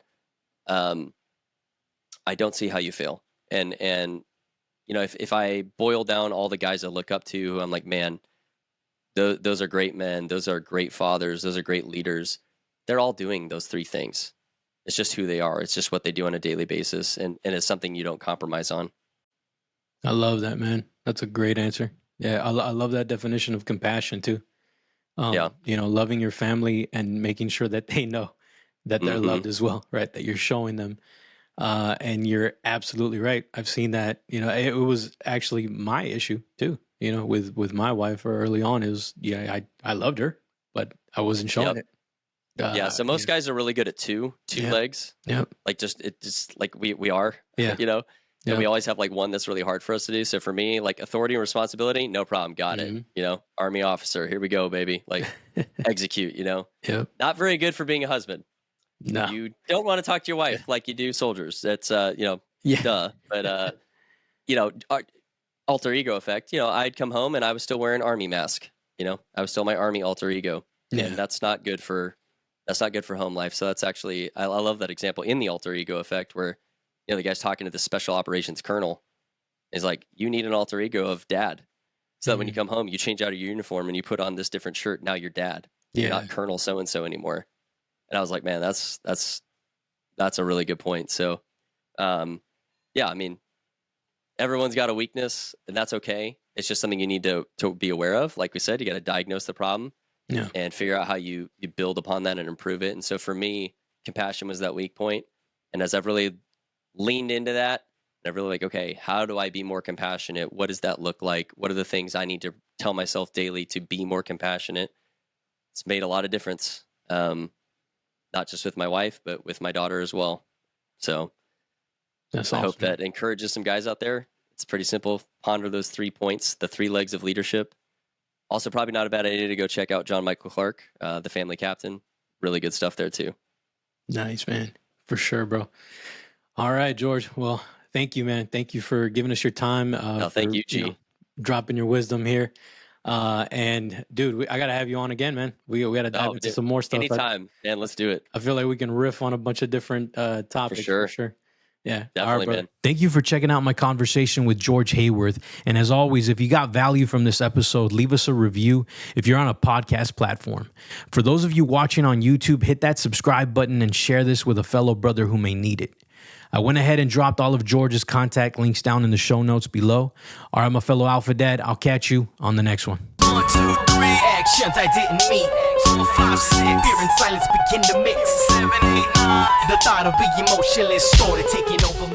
I don't see how you fail. And if I boil down all the guys I look up to, I'm like, man, those are great men. Those are great fathers. Those are great leaders. They're all doing those 3 things. It's just who they are. It's just what they do on a daily basis. And it's something you don't compromise on. I love that, man. That's a great answer. Yeah. I love that definition of compassion too. Loving your family and making sure that they know that they're loved as well, right? That you're showing them. And you're absolutely right. I've seen that, it was actually my issue too, with my wife early on. Is I loved her, but I wasn't showing it. Yeah, so most guys are really good at two legs. Yep. Like just like we are. Yeah. You know, and Yep. we always have like one that's really hard for us to do. So for me, like authority and responsibility, no problem, got it. You know, Army officer, here we go, baby. Like execute. You know, Yep. not very good for being a husband. No. You don't want to talk to your wife like you do soldiers. That's you know, duh. But you know, alter ego effect. You know, I'd come home and I was still wearing Army mask. You know, I was still my Army alter ego, and that's not good for home life. So that's actually I love that example in the alter ego effect where, you know, the guy's talking to the special operations colonel is like, you need an alter ego of dad, so that when you come home, you change out of your uniform and you put on this different shirt. Now you're dad. You're not Colonel so and so anymore. And I was like, man, that's a really good point. So, yeah, I mean, everyone's got a weakness, and that's okay. It's just something you need to be aware of. Like we said, you got to diagnose the problem and figure out how you build upon that and improve it. And so for me, compassion was that weak point. And as I've really leaned into that, and I've really like, okay, how do I be more compassionate? What does that look like? What are the things I need to tell myself daily to be more compassionate? It's made a lot of difference. Not just with my wife, but with my daughter as well. So That's I awesome. hope that encourages some guys out there. It's pretty simple. Ponder those 3 points, the 3 legs of leadership. Also, probably not a bad idea to go check out John Michael Clark, the family captain. Really good stuff there too. Nice, man. For sure, bro. All right, George. Well, thank you, man. Thank you for giving us your time. Thank you, G. Dropping your wisdom here. And dude, I gotta have you on again, man. We gotta dive into some more stuff. Anytime, man. Let's do it. I feel like we can riff on a bunch of different topics. For sure. Yeah, definitely, man. Thank you for checking out my conversation with George Hayworth. And as always, if you got value from this episode, leave us a review if you're on a podcast platform. For those of you watching on YouTube, hit that subscribe button and share this with a fellow brother who may need it. I went ahead and dropped all of George's contact links down in the show notes below. All right, my fellow Alpha Dad, I'll catch you on the next one. 1, 2, 3 actions I didn't meet. 4, 5, 6 fear and silence begin to mix. 7, 8, 9 the thought of being emotionless started taking over